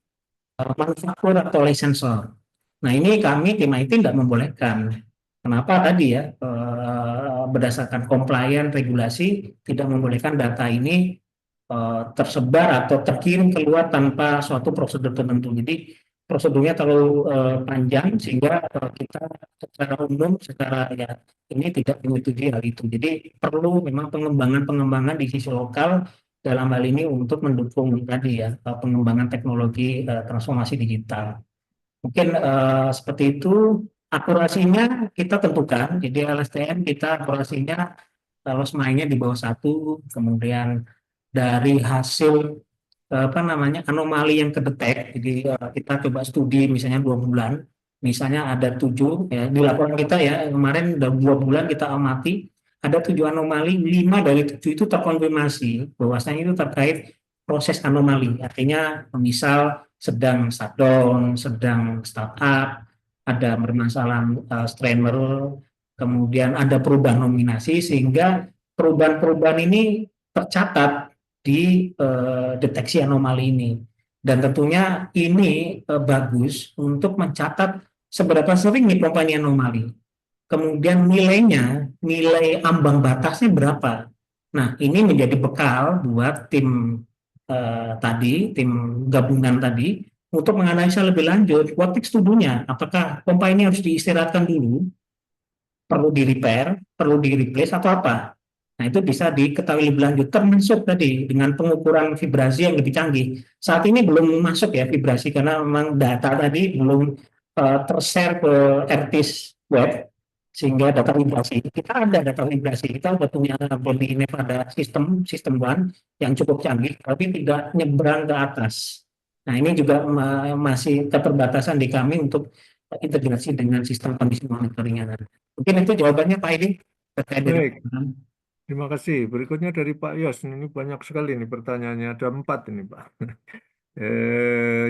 manufaktur atau licensor. Nah, ini kami tim IT tidak membolehkan. Kenapa tadi ya, berdasarkan compliance regulasi tidak membolehkan data ini tersebar atau terkirim keluar tanpa suatu prosedur tertentu. Jadi prosedurnya terlalu panjang sehingga kita secara umum, secara ya ini tidak menyetujui hal itu. Jadi perlu memang pengembangan-pengembangan di sisi lokal dalam hal ini untuk mendukung tadi ya pengembangan teknologi transformasi digital. Mungkin seperti itu. Akurasinya kita tentukan. Jadi LSTM kita akurasinya loss mainnya di bawah 1, kemudian dari hasil apa namanya anomali yang kedetek. Jadi kita coba studi misalnya 2 bulan, misalnya ada 7 ya di laporan kita ya kemarin udah 2 bulan kita amati ada 7 anomali, 5 dari 7 itu terkonfirmasi bahwasanya itu terkait proses anomali. Artinya misal sedang shutdown, sedang startup, ada permasalahan strainer, kemudian ada perubahan nominasi sehingga perubahan-perubahan ini tercatat di deteksi anomali ini. Dan tentunya ini bagus untuk mencatat seberapa sering nih pompa ini anomali. Kemudian nilai ambang batasnya berapa. Nah, ini menjadi bekal buat tim tim gabungan tadi untuk menganalisa lebih lanjut what fix to do-nya. Apakah pompa ini harus diistirahatkan dulu, perlu di repair, perlu di replace atau apa. Nah, itu bisa diketahui lebih lanjut, termasuk tadi dengan pengukuran vibrasi yang lebih canggih. Saat ini belum masuk ya vibrasi, karena memang data tadi belum tershare ke RTIS web, sehingga data vibrasi. Kita ada data vibrasi, kita sudah punya body Nevada sistem one yang cukup canggih, tapi tidak nyebrang ke atas. Nah, ini juga masih keterbatasan di kami untuk integrasi dengan sistem kondisi monitoring. Mungkin itu jawabannya Pak Edi terkait dengan Baik, terima kasih. Berikutnya dari Pak Yos. Ini banyak sekali nih pertanyaannya. Ada 4 ini, Pak.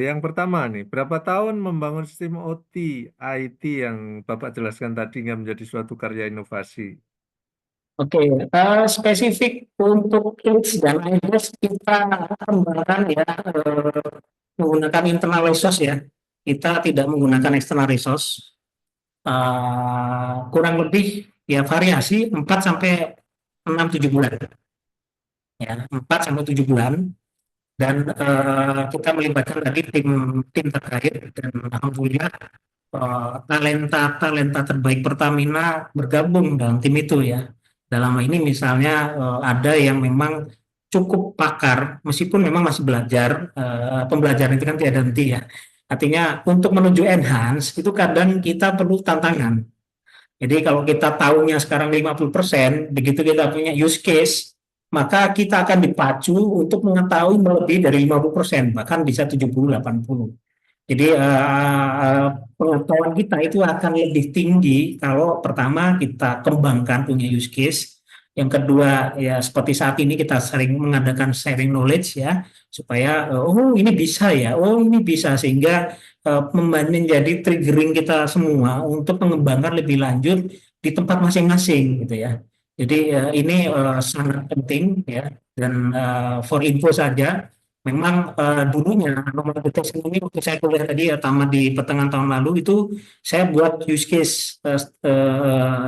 Yang pertama nih, berapa tahun membangun sistem OT IT yang Bapak jelaskan tadi hingga menjadi suatu karya inovasi? Oke, spesifik untuk leads dan address kita kembangkan ya menggunakan internal resource ya. Kita tidak menggunakan external resource. Kurang lebih ya variasi 4 sampai 6 7 bulan ya, 4 sampai 7 bulan dan kita melibatkan tadi tim tim terkait dan alhamdulillah talenta terbaik Pertamina bergabung dalam tim itu ya. Dalam hal ini misalnya ada yang memang cukup pakar, meskipun memang masih belajar, pembelajaran itu kan tidak henti ya. Artinya untuk menuju enhance itu kadang kita perlu tantangan. Jadi kalau kita tahunya sekarang 50%, begitu kita punya use case, maka kita akan dipacu untuk mengetahui melebihi dari 50%, bahkan bisa 70, 80. Jadi pengetahuan kita itu akan lebih tinggi kalau pertama kita kembangkan punya use case. Yang kedua ya seperti saat ini kita sering mengadakan sharing knowledge ya supaya oh ini bisa ya, oh ini bisa sehingga menjadi triggering kita semua untuk mengembangkan lebih lanjut di tempat masing-masing gitu ya. Jadi ini sangat penting ya dan for info saja. Memang dulunya nomor detection ini waktu saya kuliah tadi ya tamat di pertengahan tahun lalu itu saya buat use case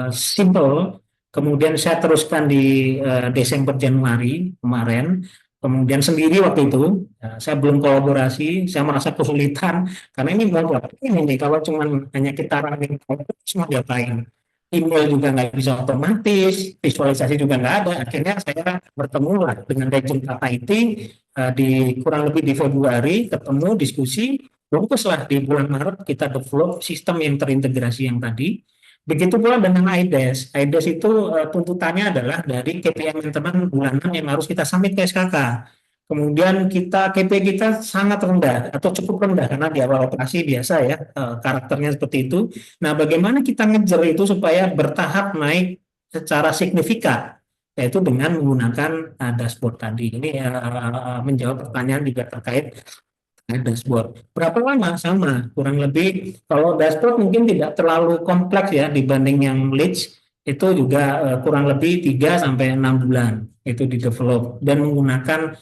simple, kemudian saya teruskan di Desember Januari kemarin, kemudian sendiri waktu itu saya belum kolaborasi, saya merasa kesulitan karena ini mau buat ini nih kalau cuma hanya kita running cuma diapain, email juga nggak bisa otomatis, visualisasi juga nggak ada. Akhirnya saya bertemu lah dengan Legend Tata IT di kurang lebih di Februari, ketemu diskusi, bungkuslah di bulan Maret kita develop sistem yang terintegrasi yang tadi. Begitu pula dengan IDES. IDES itu tuntutannya adalah dari KPI maintenance bulanan yang harus kita submit ke SKK. Kemudian KPI kita sangat rendah atau cukup rendah karena di awal operasi biasa ya karakternya seperti itu. Nah, bagaimana kita ngejar itu supaya bertahap naik secara signifikan, yaitu dengan menggunakan dashboard tadi. Ini menjawab pertanyaan juga terkait dashboard. Berapa lama? Sama, kurang lebih. Kalau dashboard mungkin tidak terlalu kompleks ya dibanding yang leads, itu juga kurang lebih 3 sampai 6 bulan itu di develop dan menggunakan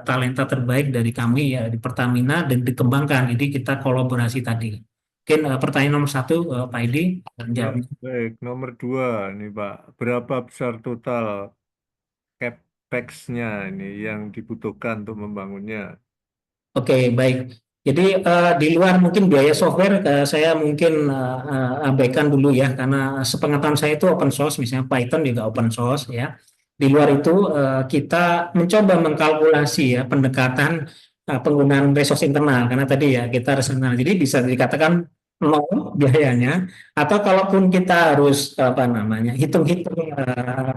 talenta terbaik dari kami ya di Pertamina dan dikembangkan. Jadi kita kolaborasi tadi. Mungkin pertanyaan nomor 1 Pak Edi Ya, jawab. baik. Nomor 2 nih Pak, berapa besar total capex-nya ini yang dibutuhkan untuk membangunnya? Oke, baik. Jadi di luar mungkin biaya software saya mungkin abaikan dulu ya karena sepengetahuan saya itu open source, misalnya Python juga open source ya. Di luar itu kita mencoba mengkalkulasi ya pendekatan penggunaan resource internal karena tadi ya kita rasional. Jadi bisa dikatakan nol biayanya atau kalaupun kita harus apa namanya hitung-hitung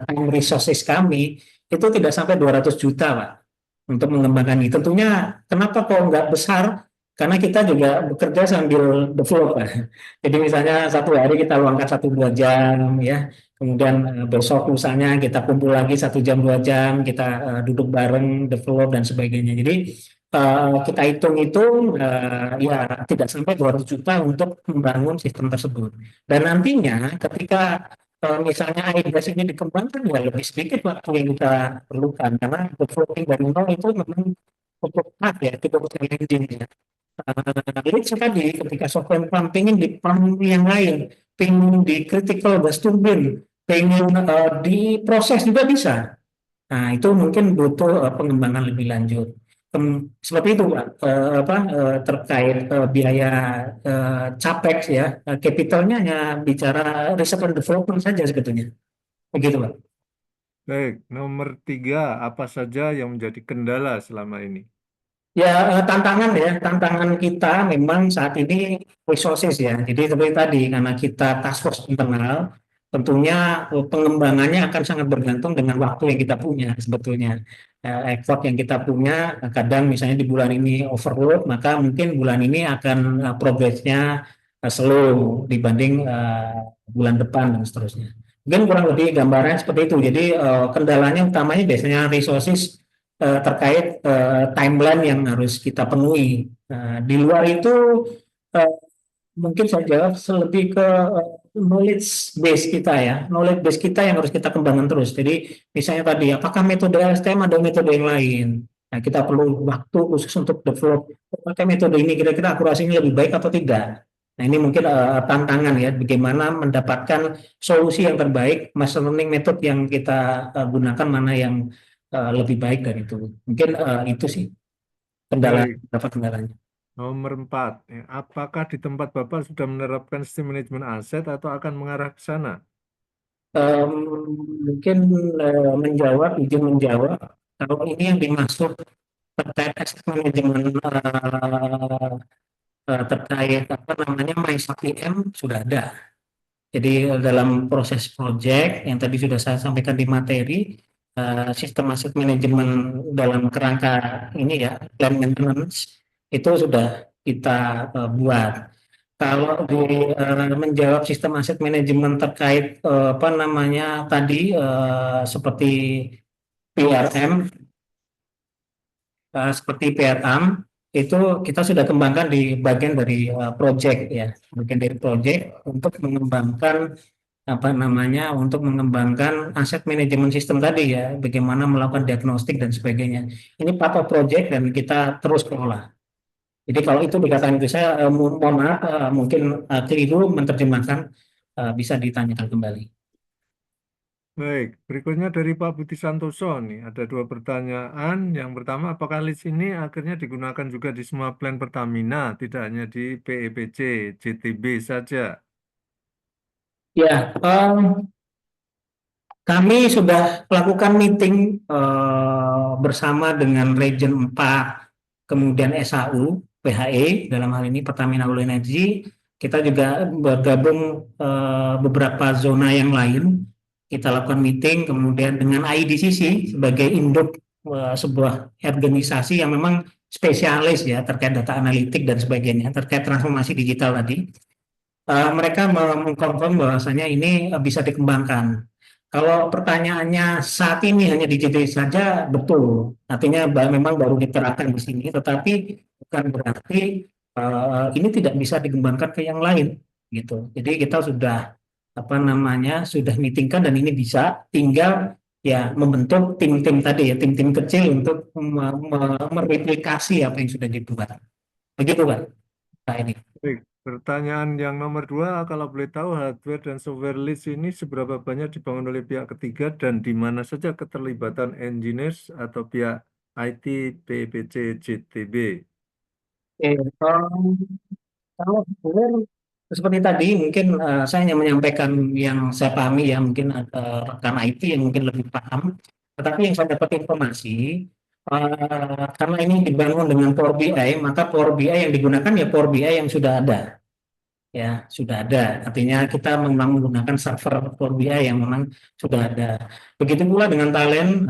time resources kami itu tidak sampai 200 juta Pak untuk mengembangkan ini. Tentunya kenapa kok nggak besar? Karena kita juga bekerja sambil develop. Jadi misalnya satu hari kita luangkan 1-2 jam ya, kemudian besok misalnya kita kumpul lagi 1 jam 2 jam, kita duduk bareng develop dan sebagainya. Jadi kita hitung-hitung ya tidak sampai 200 juta untuk membangun sistem tersebut. Dan nantinya ketika misalnya AIDAS ini dikembangkan ya lebih sedikit waktu yang kita perlukan karena developing dari nol itu memang cukup hard ya, cukup challenging ya. Jadi tadi ketika software pump pengen di pump yang lain, pengen di critical gas turbine, pengen diproses juga bisa. Nah, itu mungkin butuh pengembangan lebih lanjut. Seperti itu, Pak. Terkait biaya capex ya, capitalnya hanya bicara research and development saja sebetulnya. Begitu, Pak. Baik, nomor 3, apa saja yang menjadi kendala selama ini? Ya, tantangan kita memang saat ini resources ya. Jadi seperti tadi, karena kita task force internal, tentunya pengembangannya akan sangat bergantung dengan waktu yang kita punya sebetulnya. Effort yang kita punya, kadang misalnya di bulan ini overload, maka mungkin bulan ini akan progresnya slow dibanding bulan depan dan seterusnya. Mungkin kurang lebih gambarannya seperti itu. Jadi kendalanya utamanya biasanya resources terkait timeline yang harus kita penuhi. Di luar itu mungkin saya jawab lebih ke knowledge base kita ya, knowledge base kita yang harus kita kembangkan terus. Jadi misalnya tadi, apakah metode LSTM ada metode yang lain? Nah, kita perlu waktu khusus untuk develop, apakah metode ini kira-kira akurasinya lebih baik atau tidak. Nah, ini mungkin tantangan ya, bagaimana mendapatkan solusi yang terbaik, machine learning method yang kita gunakan, mana yang lebih baik dari itu. Mungkin itu sih kendala, Baik, kendalanya. nomor 4. Ya, apakah di tempat Bapak sudah menerapkan sistem manajemen aset atau akan mengarah ke sana? Em, Mungkin izin menjawab, kalau ini yang dimaksud terkait aset manajemen terkait apa namanya MySAPM sudah ada. Jadi dalam proses project yang tadi sudah saya sampaikan di materi, sistem aset manajemen dalam kerangka ini ya, plan maintenance itu sudah kita buat. Kalau menjawab sistem aset manajemen terkait apa namanya tadi seperti PRM, seperti PRM itu kita sudah kembangkan di bagian dari project ya, bagian dari project untuk mengembangkan apa namanya untuk mengembangkan aset manajemen sistem tadi ya, bagaimana melakukan diagnostik dan sebagainya. Ini part of project dan kita terus kelola. Jadi kalau itu dikatakan itu saya mohon maaf mungkin keliru menerjemahkan, bisa ditanyakan kembali. Baik, berikutnya dari Pak Budi Santoso nih, ada 2 pertanyaan. Yang pertama, apakah list ini akhirnya digunakan juga di semua plan Pertamina, tidak hanya di PEPC, JTB saja? Ya, kami sudah melakukan meeting bersama dengan Region 4, kemudian SAU, PHE, dalam hal ini Pertamina Hulu Energy. Kita juga bergabung beberapa zona yang lain. Kita lakukan meeting, kemudian dengan IDCC sebagai induk sebuah organisasi yang memang spesialis ya terkait data analitik dan sebagainya, terkait transformasi digital tadi. Mereka mengkonfirm bahwasanya ini bisa dikembangkan. Kalau pertanyaannya saat ini hanya di JT saja, betul. Artinya memang baru diterapkan di sini, tetapi bukan berarti ini tidak bisa dikembangkan ke yang lain, gitu. Jadi kita sudah apa namanya sudah meetingkan dan ini bisa, tinggal ya membentuk tim-tim tadi ya, tim-tim kecil untuk mereplikasi apa yang sudah dibuat. Begitu Pak, Pak Edi. Baik, pertanyaan yang nomor 2, kalau boleh tahu hardware dan software list ini seberapa banyak dibangun oleh pihak ketiga dan di mana saja keterlibatan engineers atau pihak IT, PPC, JTB? Kalau hardware seperti tadi mungkin saya hanya menyampaikan yang saya pahami ya, mungkin ada rekan IT yang mungkin lebih paham. Tetapi yang saya dapat informasi karena ini dibangun dengan Power BI, maka Power BI yang digunakan ya Power BI yang sudah ada. Ya, sudah ada. Artinya kita memang menggunakan server Power BI yang memang sudah ada. Begitu pula dengan talent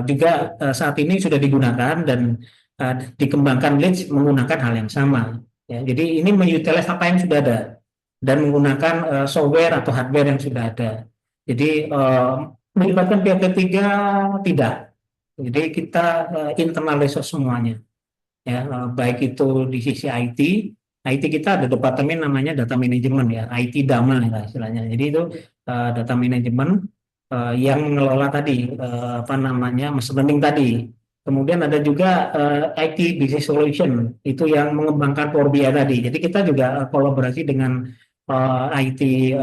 juga saat ini sudah digunakan dan dikembangkan Leeds menggunakan hal yang sama. Ya, jadi ini mengutilize apa yang sudah ada dan menggunakan software atau hardware yang sudah ada. Jadi melibatkan pihak ketiga tidak. Jadi kita internal resource semuanya. Ya, baik itu di sisi IT kita ada departemen namanya data manajemen ya, IT Dama ya istilahnya. Jadi itu data manajemen yang mengelola tadi apa namanya machine learning tadi. Kemudian ada juga IT Business Solution itu yang mengembangkan Power BI tadi. Jadi kita juga kolaborasi dengan IT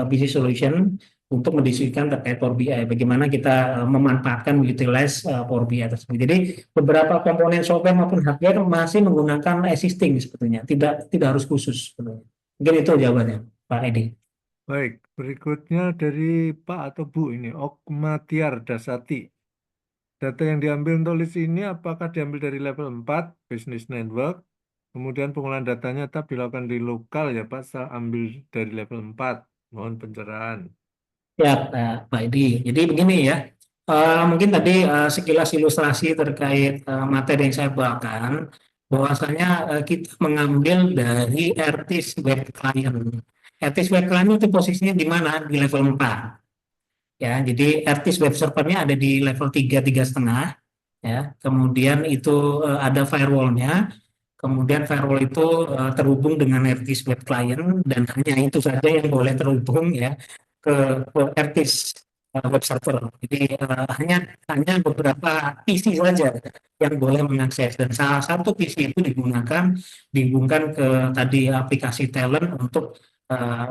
Business Solution untuk mendiskusikan terkait Power BI. Bagaimana kita memanfaatkan utilize Power BI tersebut. Jadi beberapa komponen software maupun hardware masih menggunakan existing sebetulnya, tidak harus khusus sebetulnya. Mungkin itu jawabannya, Pak Edi. Baik, berikutnya dari Pak atau Bu ini, Okmatiar Dasati. Data yang diambil untuk list ini apakah diambil dari level 4, Business Network, kemudian pengolahan datanya tetap dilakukan di lokal ya Pak, saya ambil dari level 4, mohon pencerahan. Ya, Pak Edi. Jadi begini ya, mungkin tadi sekilas ilustrasi terkait materi yang saya bawakan, bahwasanya kita mengambil dari RTIS Web Client. RTIS Web Client itu posisinya di mana? Di level 4. Ya, jadi RTIS Web Servernya ada di level 3, 3,5. Ya, kemudian itu ada firewall-nya. Kemudian firewall itu terhubung dengan RTIS web client dan hanya itu saja yang boleh terhubung ya ke RTIS web server. Jadi hanya beberapa PC saja yang boleh mengakses dan salah satu PC itu dihubungkan ke tadi aplikasi talent untuk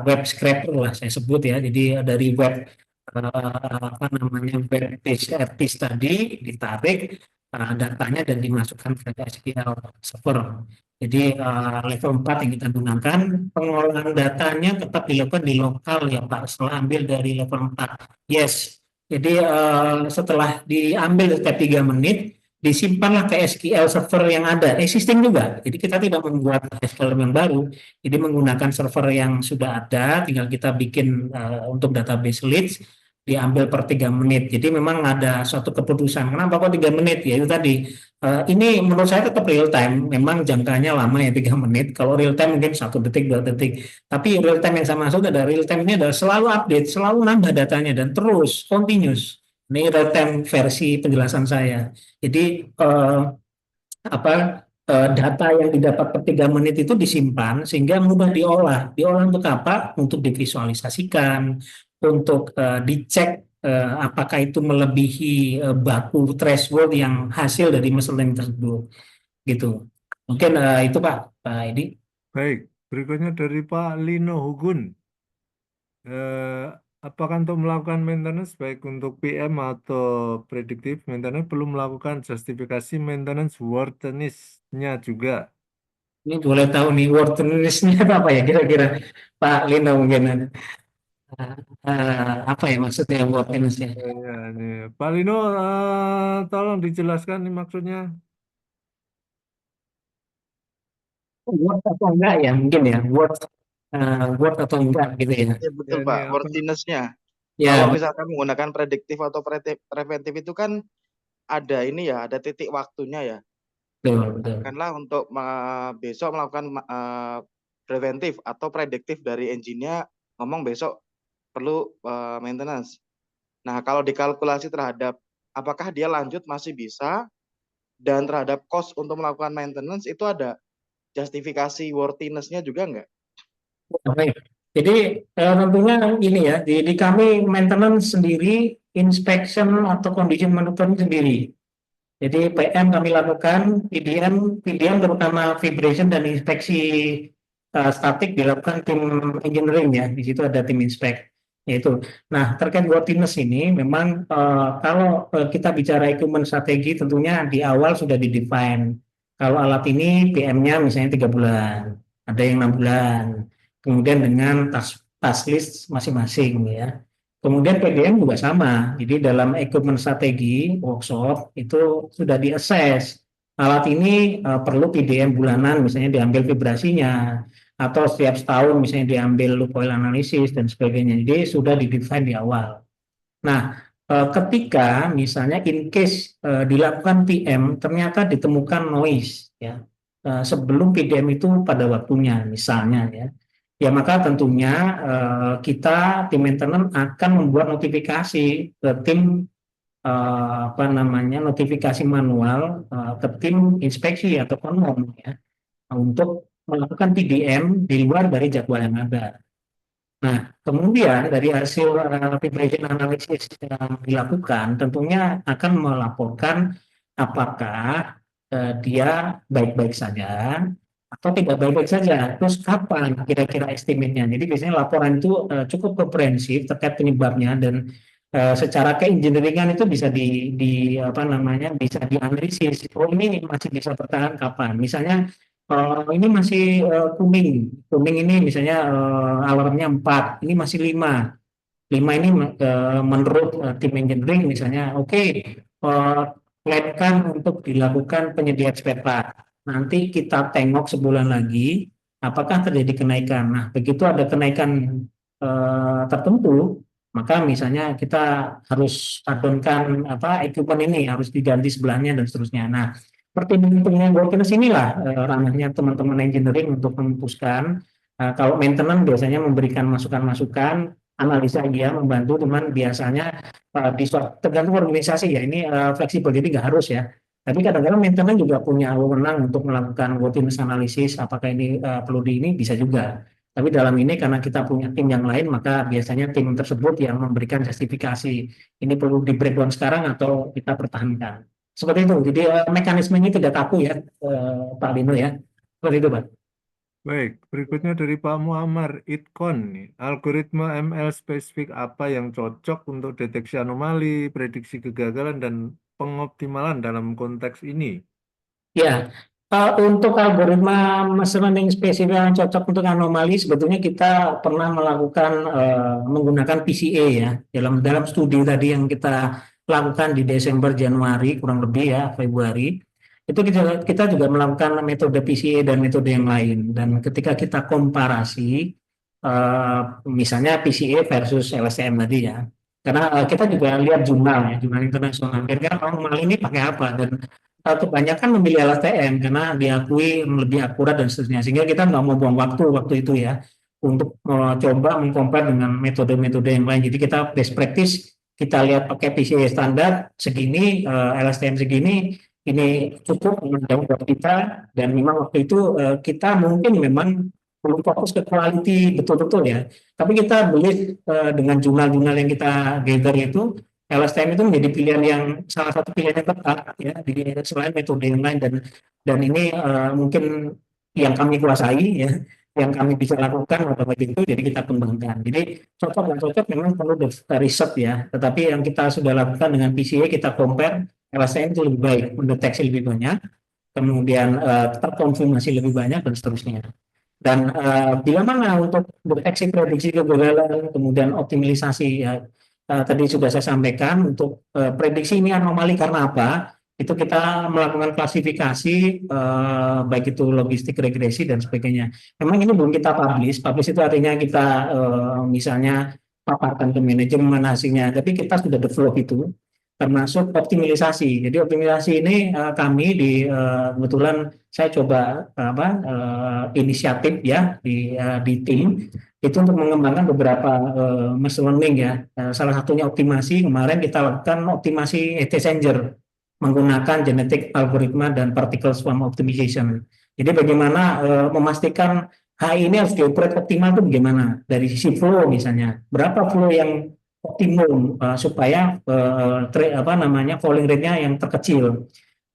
web scraper lah saya sebut ya. Jadi dari web apa namanya web page RTIS tadi ditarik datanya dan dimasukkan ke SQL Server. Jadi level 4 yang kita gunakan, pengolahan datanya tetap dilakukan di lokal ya Pak, setelah ambil dari level 4. Yes, jadi setelah diambil setiap 3 menit, disimpanlah ke SQL server yang ada, existing juga. Jadi kita tidak membuat SQL yang baru, jadi menggunakan server yang sudah ada, tinggal kita bikin untuk database leads, diambil per 3 menit. Jadi memang ada suatu keputusan. Kenapa kok 3 menit? Ya itu tadi. Ini menurut saya tetap real time. Memang jangkanya lama ya 3 menit. Kalau real time mungkin 1 detik, 2 detik. Tapi real time yang saya maksud adalah real time ini adalah selalu update, selalu nambah datanya dan terus continuous. Ini real time versi penjelasan saya. Jadi data yang didapat per 3 menit itu disimpan sehingga mudah diolah. Diolah untuk apa? Untuk divisualisasikan, untuk dicek apakah itu melebihi baku threshold yang hasil dari machine learning tersebut. Gitu. Mungkin itu Pak Edi. Baik, berikutnya dari Pak Lino Hugun. Apakah untuk melakukan maintenance baik untuk PM atau predictive maintenance perlu melakukan justifikasi maintenance worthiness-nya juga? Ini boleh tahu nih worthiness-nya apa ya kira-kira Pak Lino mungkin ada. Apa ya maksudnya worthiness-nya? Ya, ini. Pak Lino, tolong dijelaskan nih maksudnya. Word atau enggak ya mungkin ya word atau enggak gitu ya. Ya betul Ya, ini Pak, apa? worthiness-nya. Ya Kalau misalkan menggunakan prediktif atau preventif itu kan ada ini ya, ada titik waktunya ya. betul betul. Katakanlah untuk besok melakukan preventif atau prediktif dari engine-nya ngomong besok perlu maintenance. Nah, kalau dikalkulasi terhadap apakah dia lanjut masih bisa dan terhadap cost untuk melakukan maintenance itu ada justifikasi worthiness-nya juga enggak? Baik. Jadi tentunya ini ya di kami maintenance sendiri, inspection atau condition monitoring sendiri. Jadi PM kami lakukan, PDM terutama vibration dan inspeksi statik dilakukan tim engineering ya. Di situ ada tim inspect. Yaitu. Nah terkait worthiness ini memang kalau kita bicara equipment strategi tentunya di awal sudah didefine. Kalau alat ini PM-nya misalnya 3 bulan, ada yang 6 bulan. Kemudian dengan task list masing-masing ya. Kemudian PDM juga sama. Jadi dalam equipment strategi workshop itu sudah di-assess. Alat ini perlu PDM bulanan misalnya diambil vibrasinya atau setiap setahun misalnya diambil loop oil analysis dan sebagainya. Jadi sudah di-define di awal. Nah, ketika misalnya in case dilakukan PM ternyata ditemukan noise ya sebelum PDM itu pada waktunya misalnya ya maka tentunya kita tim maintenance akan membuat notifikasi ke tim apa namanya notifikasi manual ke tim inspeksi atau konmom ya untuk melakukan PDM di luar dari jadwal yang ada. Nah, kemudian dari hasil vibration analysis yang dilakukan, tentunya akan melaporkan apakah dia baik-baik saja atau tidak baik-baik saja. Terus kapan kira-kira estimate-nya? Jadi biasanya laporan itu cukup komprehensif terkait penyebabnya dan secara keengineeringan itu bisa di apa namanya bisa dianalisis. Oh ini masih bisa bertahan kapan? Misalnya ini masih kuning ini misalnya alarmnya 4, ini masih 5. 5 ini menurut tim engineering misalnya, oke, plankan untuk dilakukan penyediaan spare part. Nanti kita tengok sebulan lagi, apakah terjadi kenaikan. Nah, begitu ada kenaikan tertentu, maka misalnya kita harus addonkan equipment ini harus diganti sebelahnya dan seterusnya. Nah, pertimbangan worthiness inilah ranahnya teman-teman engineering untuk memutuskan. Kalau maintenance biasanya memberikan masukan-masukan, analisa dia membantu, teman biasanya tergantung organisasi ya ini fleksibel jadi nggak harus ya. Tapi kadang-kadang maintenance juga punya wewenang untuk melakukan continuous analysis, apakah ini perlu di ini bisa juga. Tapi dalam ini karena kita punya tim yang lain, maka biasanya tim tersebut yang memberikan justifikasi ini perlu di breakdown sekarang atau kita pertahankan. Seperti itu. Jadi mekanismenya tidak kaku ya, Pak Lino ya. Seperti itu, Pak. Baik, berikutnya dari Pak Muammar Itkon nih. Algoritma ML spesifik apa yang cocok untuk deteksi anomali, prediksi kegagalan, dan pengoptimalan dalam konteks ini? Ya, untuk algoritma machine learning spesifik yang cocok untuk anomali, sebetulnya kita pernah melakukan menggunakan PCA ya dalam dalam studi tadi yang kita lakukan di Desember Januari kurang lebih ya Februari. Itu kita juga melakukan metode PCA dan metode yang lain. Dan ketika kita komparasi, misalnya PCA versus LSTM tadi ya, karena kita juga lihat jurnal ya, jurnal internasional. Kira-kira anomali ini pakai apa? Dan kebanyakan memilih LSTM karena diakui lebih akurat dan seterusnya. Sehingga kita nggak mau buang waktu itu ya untuk coba mengcompare dengan metode-metode yang lain. Jadi kita best practice, kita lihat pakai PCA standar segini, LSTM segini, ini cukup menjawab buat kita. Dan memang waktu itu kita mungkin memang belum fokus ke quality betul-betul ya. Tapi kita beli dengan jurnal-jurnal yang kita gather itu, LSTM itu menjadi pilihan yang salah satu pilihan yang tepat ya di selain metode yang lain dan ini mungkin yang kami kuasai ya yang kami bisa lakukan pada waktu itu jadi kita kembangkan. Jadi cocok dan cocok memang perlu riset ya. Tetapi yang kita sudah lakukan dengan PCA kita compare LSTM itu lebih baik, mendeteksi lebih banyak, kemudian terkonfirmasi lebih banyak dan seterusnya. Dan bila mana untuk deteksi prediksi kegagalan, kemudian optimalisasi ya tadi sudah saya sampaikan untuk prediksi ini anomali karena apa? Itu kita melakukan klasifikasi baik itu logistik regresi dan sebagainya. Memang ini belum kita publish. Publish itu artinya kita misalnya paparkan ke manajemen hasilnya, tapi kita sudah develop itu termasuk optimalisasi. Jadi optimalisasi ini kami di kebetulan saya coba inisiatif ya di tim itu untuk mengembangkan beberapa machine learning ya. Salah satunya optimasi. Kemarin kita lakukan optimasi T-Sanger menggunakan genetic algoritma dan particle swarm optimization. Jadi bagaimana memastikan HI ini harus dioperate optimal itu bagaimana dari sisi flow misalnya. Berapa flow yang optimum supaya falling rate-nya yang terkecil.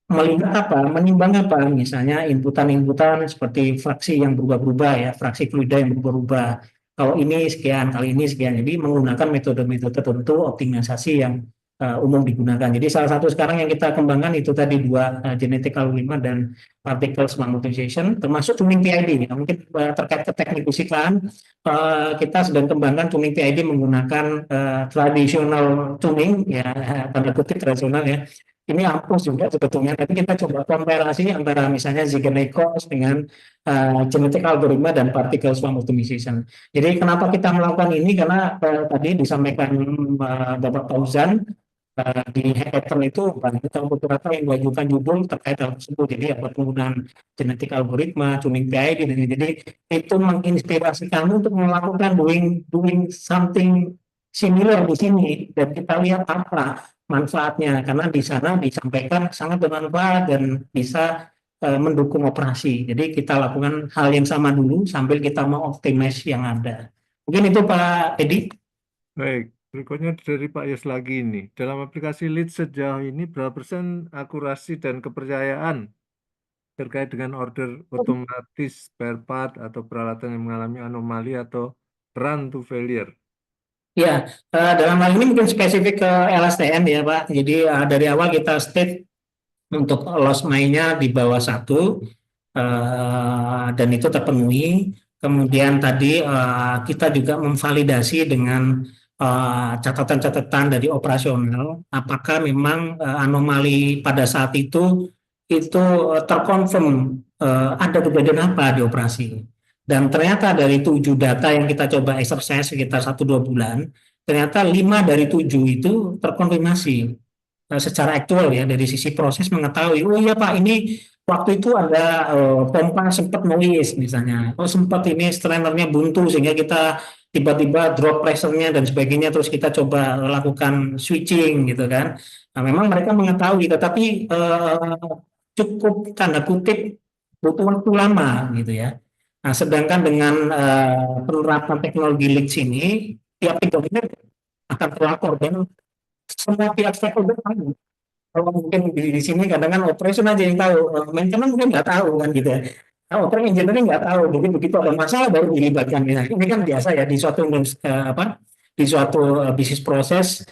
Melihat apa, menimbang apa, misalnya inputan-inputan seperti fraksi yang berubah-ubah ya, fraksi fluida yang berubah-ubah. Kalau ini sekian, kali ini sekian. Jadi menggunakan metode-metode tertentu optimalisasi yang umum digunakan. Jadi salah satu sekarang yang kita kembangkan itu tadi dua genetic algoritma dan particle swarm optimization, termasuk tuning PID. Mungkin terkait ke teknik fisiklaan, kita sedang kembangkan tuning PID menggunakan traditional tuning, ya tanda kutip tradisional ya. Ini ampuh juga sebetulnya, tapi kita coba komparasi antara misalnya Ziegler-Nichols dengan genetic algoritma dan particle swarm optimization. Jadi kenapa kita melakukan ini? Karena tadi disampaikan Bapak Fauzan, di hackathon itu banyak beberapa yang mengajukan judul terkait hal tersebut. Jadi apa penggunaan genetik algoritma, tuning PID, jadi itu menginspirasi kami untuk melakukan doing something similar di sini dan kita lihat apa manfaatnya karena di sana disampaikan sangat bermanfaat dan bisa mendukung operasi. Jadi kita lakukan hal yang sama dulu sambil kita mau optimize yang ada. Mungkin itu Pak Edi. Baik. Berikutnya dari Pak Yos lagi ini. Dalam aplikasi Lead sejauh ini berapa persen akurasi dan kepercayaan terkait dengan order otomatis spare part atau peralatan yang mengalami anomali atau run to failure? Ya, dalam hal ini mungkin spesifik ke LSTM ya Pak. Jadi dari awal kita state untuk loss mainnya di bawah 1 dan itu terpenuhi. Kemudian tadi kita juga memvalidasi dengan catatan-catatan dari operasional apakah memang anomali pada saat itu terkonfirm ada kejadian apa di operasi dan ternyata dari 7 data yang kita coba exercise sekitar 1-2 bulan ternyata 5 dari 7 itu terkonfirmasi secara aktual ya dari sisi proses mengetahui oh iya Pak ini waktu itu ada pompa sempat noise misalnya sempat ini strainernya buntu sehingga kita tiba-tiba drop pressure-nya dan sebagainya, terus kita coba lakukan switching gitu kan. Nah, memang mereka mengetahui, tetapi cukup tanda kutip butuh waktu lama gitu ya. Nah, sedangkan dengan penerapan teknologi leaks ini, tiap 3 menit akan terlapor dan semua pihak stakeholder tahu. Kalau mungkin di sini kadang kan operation aja yang tahu, maintenance mungkin nggak tahu kan gitu ya. Nah, operation engineering nggak tahu, jadi begitu ada masalah baru dilibatkan. Nah, ini kan biasa ya di suatu di suatu bisnis proses,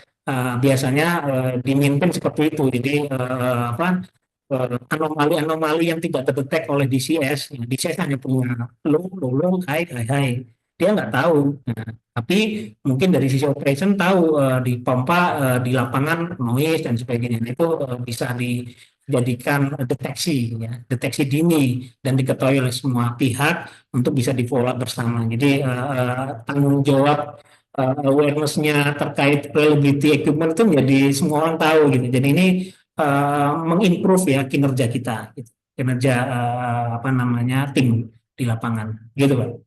biasanya diminta seperti itu. Jadi anomali-anomali yang tidak terdetek oleh DCS. Ya, DCS hanya punya low, high, high, high. Dia nggak tahu. Nah, tapi mungkin dari sisi operation tahu di pompa, di lapangan noise dan sebagainya. Nah, itu bisa dijadikan deteksi, ya, deteksi dini dan diketahui oleh semua pihak untuk bisa di follow up bersama. Jadi tanggung jawab awareness-nya terkait reliability equipment itu menjadi semua orang tahu gitu. Jadi ini mengimprove ya kinerja kita, gitu. Kinerja apa namanya tim di lapangan, gitu Pak.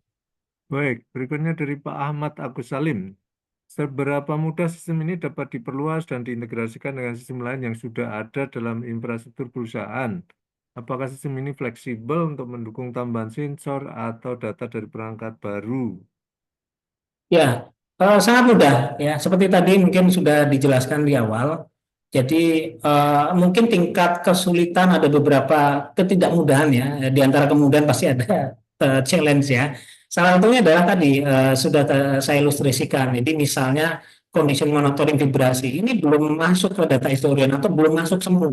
Baik, berikutnya dari Pak Ahmad Agus Salim. Seberapa mudah sistem ini dapat diperluas dan diintegrasikan dengan sistem lain yang sudah ada dalam infrastruktur perusahaan? Apakah sistem ini fleksibel untuk mendukung tambahan sensor atau data dari perangkat baru? Ya, sangat mudah ya. Seperti tadi mungkin sudah dijelaskan di awal. Jadi mungkin tingkat kesulitan ada beberapa ketidakmudahan ya. Di antara kemudahan pasti ada challenge ya. Salah satunya adalah tadi sudah saya ilustrasikan. Jadi misalnya condition monitoring vibrasi ini belum masuk ke data historian atau belum masuk semua.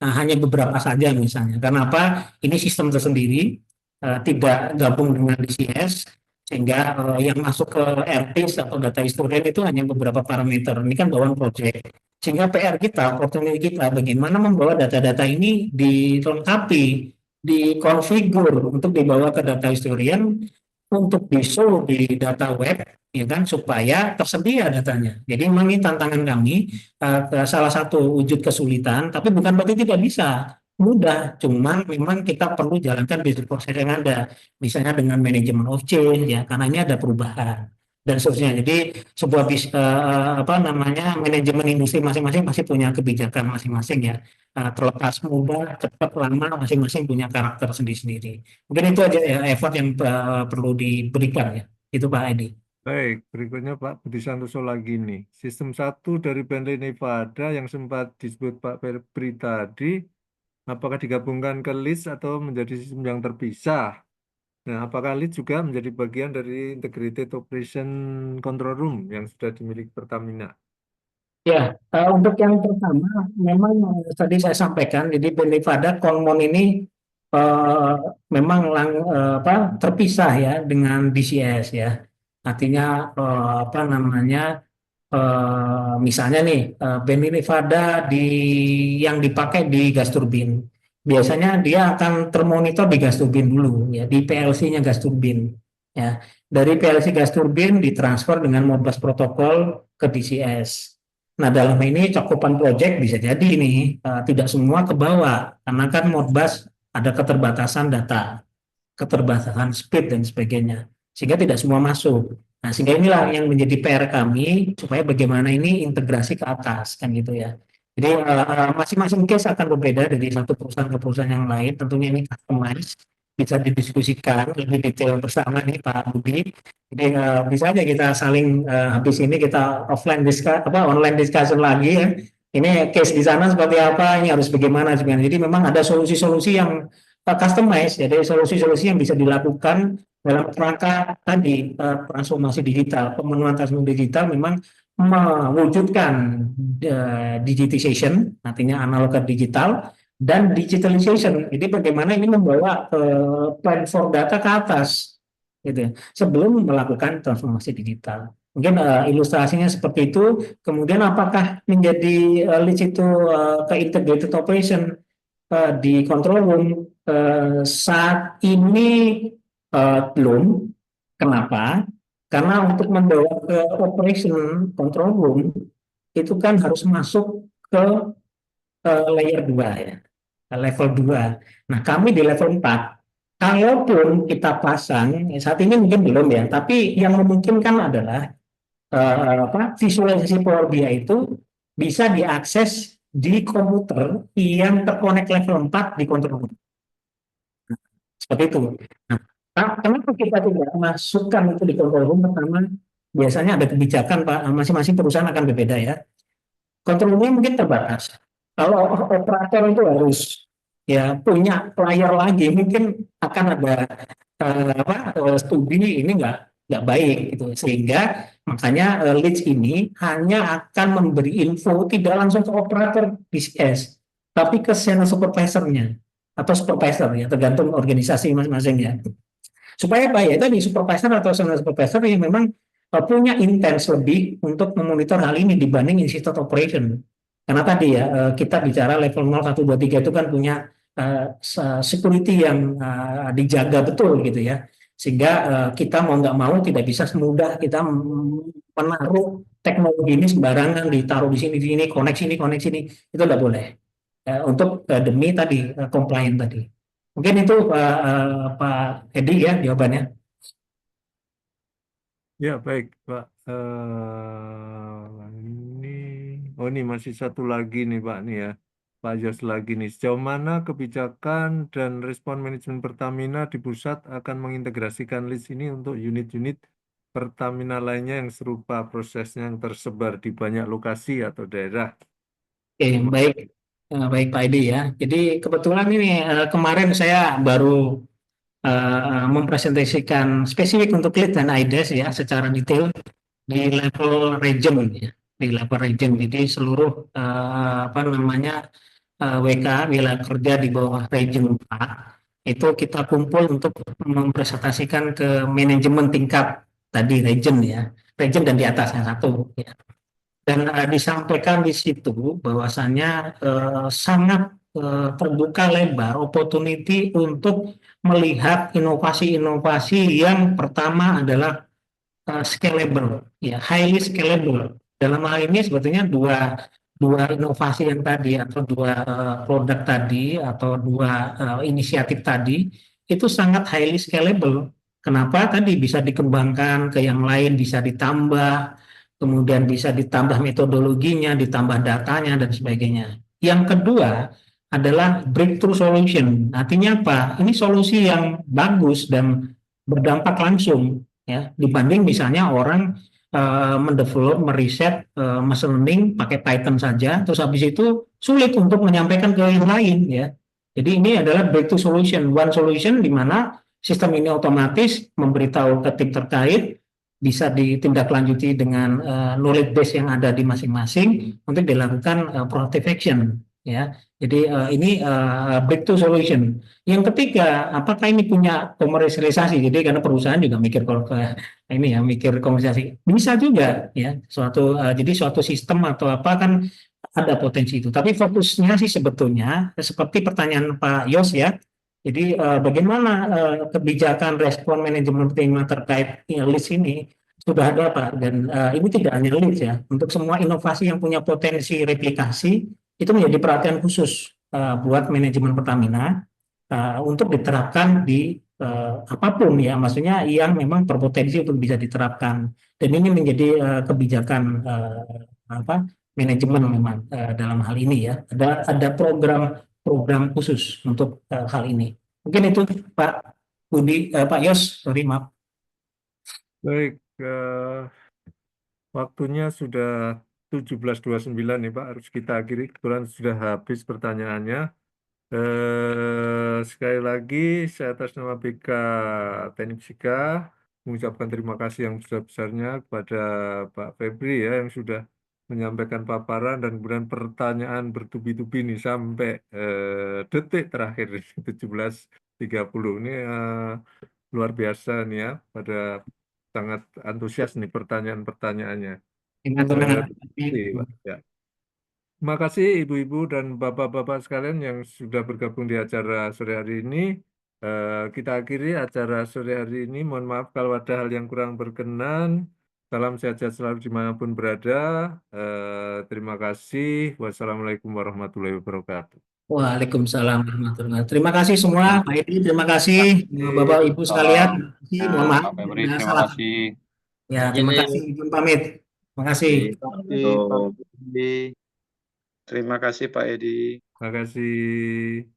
Nah, hanya beberapa saja misalnya. Karena apa? Ini sistem tersendiri, tidak gabung dengan DCS, sehingga yang masuk ke RTs atau data historian itu hanya beberapa parameter. Ini kan bawaan project. Sehingga PR kita, opportunity kita, bagaimana membawa data-data ini dilengkapi, dikonfigur untuk dibawa ke data historian, untuk di-show di data web, ya kan, supaya tersedia datanya. Jadi memang ini tantangan kami, salah satu wujud kesulitan, tapi bukan berarti tidak bisa, mudah, cuman memang kita perlu jalankan business proses yang ada, misalnya dengan manajemen of change ya, karena ini ada perubahan dan seterusnya. Jadi sebuah apa namanya manajemen industri masing-masing pasti punya kebijakan masing-masing ya. Terlepas mudah, cepat, lama, masing-masing punya karakter sendiri-sendiri. Mungkin itu aja ya effort yang perlu diberikan ya. Itu Pak Edi. Baik, berikutnya Pak Budi Santoso lagi nih. Sistem 1 dari Bentley Nevada yang sempat disebut Pak Febri tadi, apakah digabungkan ke list atau menjadi sistem yang terpisah? Nah, apakah list juga menjadi bagian dari Integrated Operation Control Room yang sudah dimiliki Pertamina? Ya, untuk yang pertama, memang tadi saya sampaikan, jadi Benevada Konmon ini eh, memang terpisah ya dengan DCS ya. Artinya apa namanya, misalnya nih Benevada yang dipakai di gas turbin, biasanya dia akan termonitor di gas turbin dulu ya, di PLC-nya gas turbin ya. Dari PLC gas turbin ditransfer dengan Modbus protokol ke DCS. Nah, dalam ini cakupan proyek bisa jadi ini tidak semua ke bawah karena kan Modbus ada keterbatasan data, keterbatasan speed dan sebagainya. Sehingga tidak semua masuk. Nah, sehingga inilah yang menjadi PR kami supaya bagaimana ini integrasi ke atas kan gitu ya. Jadi masing-masing case akan berbeda dari satu perusahaan ke perusahaan yang lain. Tentunya ini customized, bisa didiskusikan lebih detail bersama nih Pak Budi. Jadi bisa aja kita saling habis ini kita online discussion lagi ya. Ini case di sana seperti apa, ini harus bagaimana sebenarnya. Jadi memang ada solusi-solusi yang customize, jadi solusi-solusi yang bisa dilakukan dalam kerangka tadi transformasi digital, pemenuhan transformasi digital memang mewujudkan digitization, artinya analog ke digital, dan digitalization. Jadi bagaimana ini membawa plan for data ke atas, gitu ya, sebelum melakukan transformasi digital. Mungkin ilustrasinya seperti itu. Kemudian apakah menjadi leads itu ke integrated operation di control room saat ini belum. Kenapa? Karena untuk membawa ke operation control room itu kan harus masuk ke layer 2 ya, level 2. Nah, kami di level 4 kalaupun kita pasang, saat ini mungkin belum ya, tapi yang memungkinkan adalah visualisasi Power BI itu bisa diakses di komputer yang terkonek level 4 di control room. Seperti itu. Nah, kenapa kita tidak masukkan itu di control room? Pertama, biasanya ada kebijakan Pak, masing-masing perusahaan akan berbeda ya. Control room mungkin terbatas. Kalau operator itu harus ya punya player lagi, mungkin akan ada studi ini nggak baik gitu, sehingga makanya leads ini hanya akan memberi info tidak langsung ke operator BCS, tapi ke senior supervisornya atau supervisor ya, tergantung organisasi masing-masing ya. Supaya apa ya, tadi supervisor atau senior supervisor yang memang punya intens lebih untuk memonitor hal ini dibanding institute operation. Karena tadi ya kita bicara level 0, 1, 2, 3 itu kan punya security yang dijaga betul gitu ya. Sehingga kita mau nggak mau tidak bisa semudah kita menaruh teknologi ini sembarangan, ditaruh di sini, koneksi ini, itu nggak boleh. Untuk demi tadi compliant tadi. Mungkin itu Pak Edi ya jawabannya. Ya, baik, Pak. Ini masih satu lagi nih, Pak, nih ya. Pak Yos lagi nih. Sejauh mana kebijakan dan respon manajemen Pertamina di pusat akan mengintegrasikan list ini untuk unit-unit Pertamina lainnya yang serupa prosesnya yang tersebar di banyak lokasi atau daerah? Oke, baik. Baik Pak Edi ya. Jadi kebetulan ini kemarin saya baru mempresentasikan spesifik untuk lead dan IDES ya secara detail di level region ya, di level region. Jadi seluruh apa namanya WK wilayah kerja di bawah region 4 itu kita kumpul untuk mempresentasikan ke manajemen tingkat tadi region ya, region dan di atasnya satu ya. Dan disampaikan di situ bahwasannya sangat terbuka lebar opportunity untuk melihat inovasi-inovasi yang pertama adalah scalable, ya highly scalable. Dalam hal ini sebetulnya dua dua inovasi yang tadi atau dua produk tadi atau dua inisiatif tadi itu sangat highly scalable. Kenapa tadi bisa dikembangkan ke yang lain, bisa ditambah, kemudian bisa ditambah metodologinya, ditambah datanya dan sebagainya. Yang kedua adalah breakthrough solution. Artinya apa? Ini solusi yang bagus dan berdampak langsung ya dibanding misalnya orang mendevelop, meriset machine learning pakai Python saja, terus habis itu sulit untuk menyampaikan ke yang lain ya. Jadi ini adalah breakthrough solution, one solution di mana sistem ini otomatis memberitahu ke tim terkait, bisa ditindaklanjuti dengan knowledge base yang ada di masing-masing untuk dilakukan proactive action ya. Jadi ini breakthrough solution. Yang ketiga, apakah ini punya komersialisasi? Jadi karena perusahaan juga mikir kalau ini ya mikir komersialisasi. Bisa juga ya jadi suatu sistem atau apa kan ada potensi itu. Tapi fokusnya sih sebetulnya seperti pertanyaan Pak Yos ya. Jadi bagaimana kebijakan respon manajemen terima terkait list ini sudah ada Pak, dan ini tidak hanya list ya. Untuk semua inovasi yang punya potensi replikasi itu menjadi perhatian khusus buat manajemen Pertamina untuk diterapkan di apapun ya, maksudnya yang memang berpotensi untuk bisa diterapkan. Dan ini menjadi kebijakan apa manajemen memang dalam hal ini ya. Ada program khusus untuk hal ini. Mungkin itu Pak Budi, Pak Yos, sorry maaf. Baik, waktunya sudah 17.29 nih Pak, harus kita akhiri. Kebetulan sudah habis pertanyaannya. Sekali lagi, saya atas nama BK Teknik Fisika mengucapkan terima kasih yang besar-besarnya kepada Pak Febri ya, yang sudah menyampaikan paparan dan kemudian pertanyaan bertubi-tubi nih sampai detik terakhir 17.30 ini luar biasa nih ya, pada sangat antusias nih pertanyaan-pertanyaannya. Terima kasih, Pak. Ya. Terima kasih ibu-ibu dan bapak-bapak sekalian yang sudah bergabung di acara sore hari ini. Kita akhiri acara sore hari ini. Mohon maaf kalau ada hal yang kurang berkenan. Salam sehat-sehat selalu dimanapun berada. Terima kasih. Wassalamualaikum warahmatullahi wabarakatuh. Waalaikumsalam warahmatullahi wabarakatuh. Terima kasih semua, Pak Edi, terima kasih Bapak Ibu sekalian. Salam. Terima kasih. Mohon maaf Pak Febri, ada terima salah. kasih. Ya, terima kasih. Izin pamit. Terima kasih. Assalamualaikum. Terima kasih Pak Edi. Terima kasih.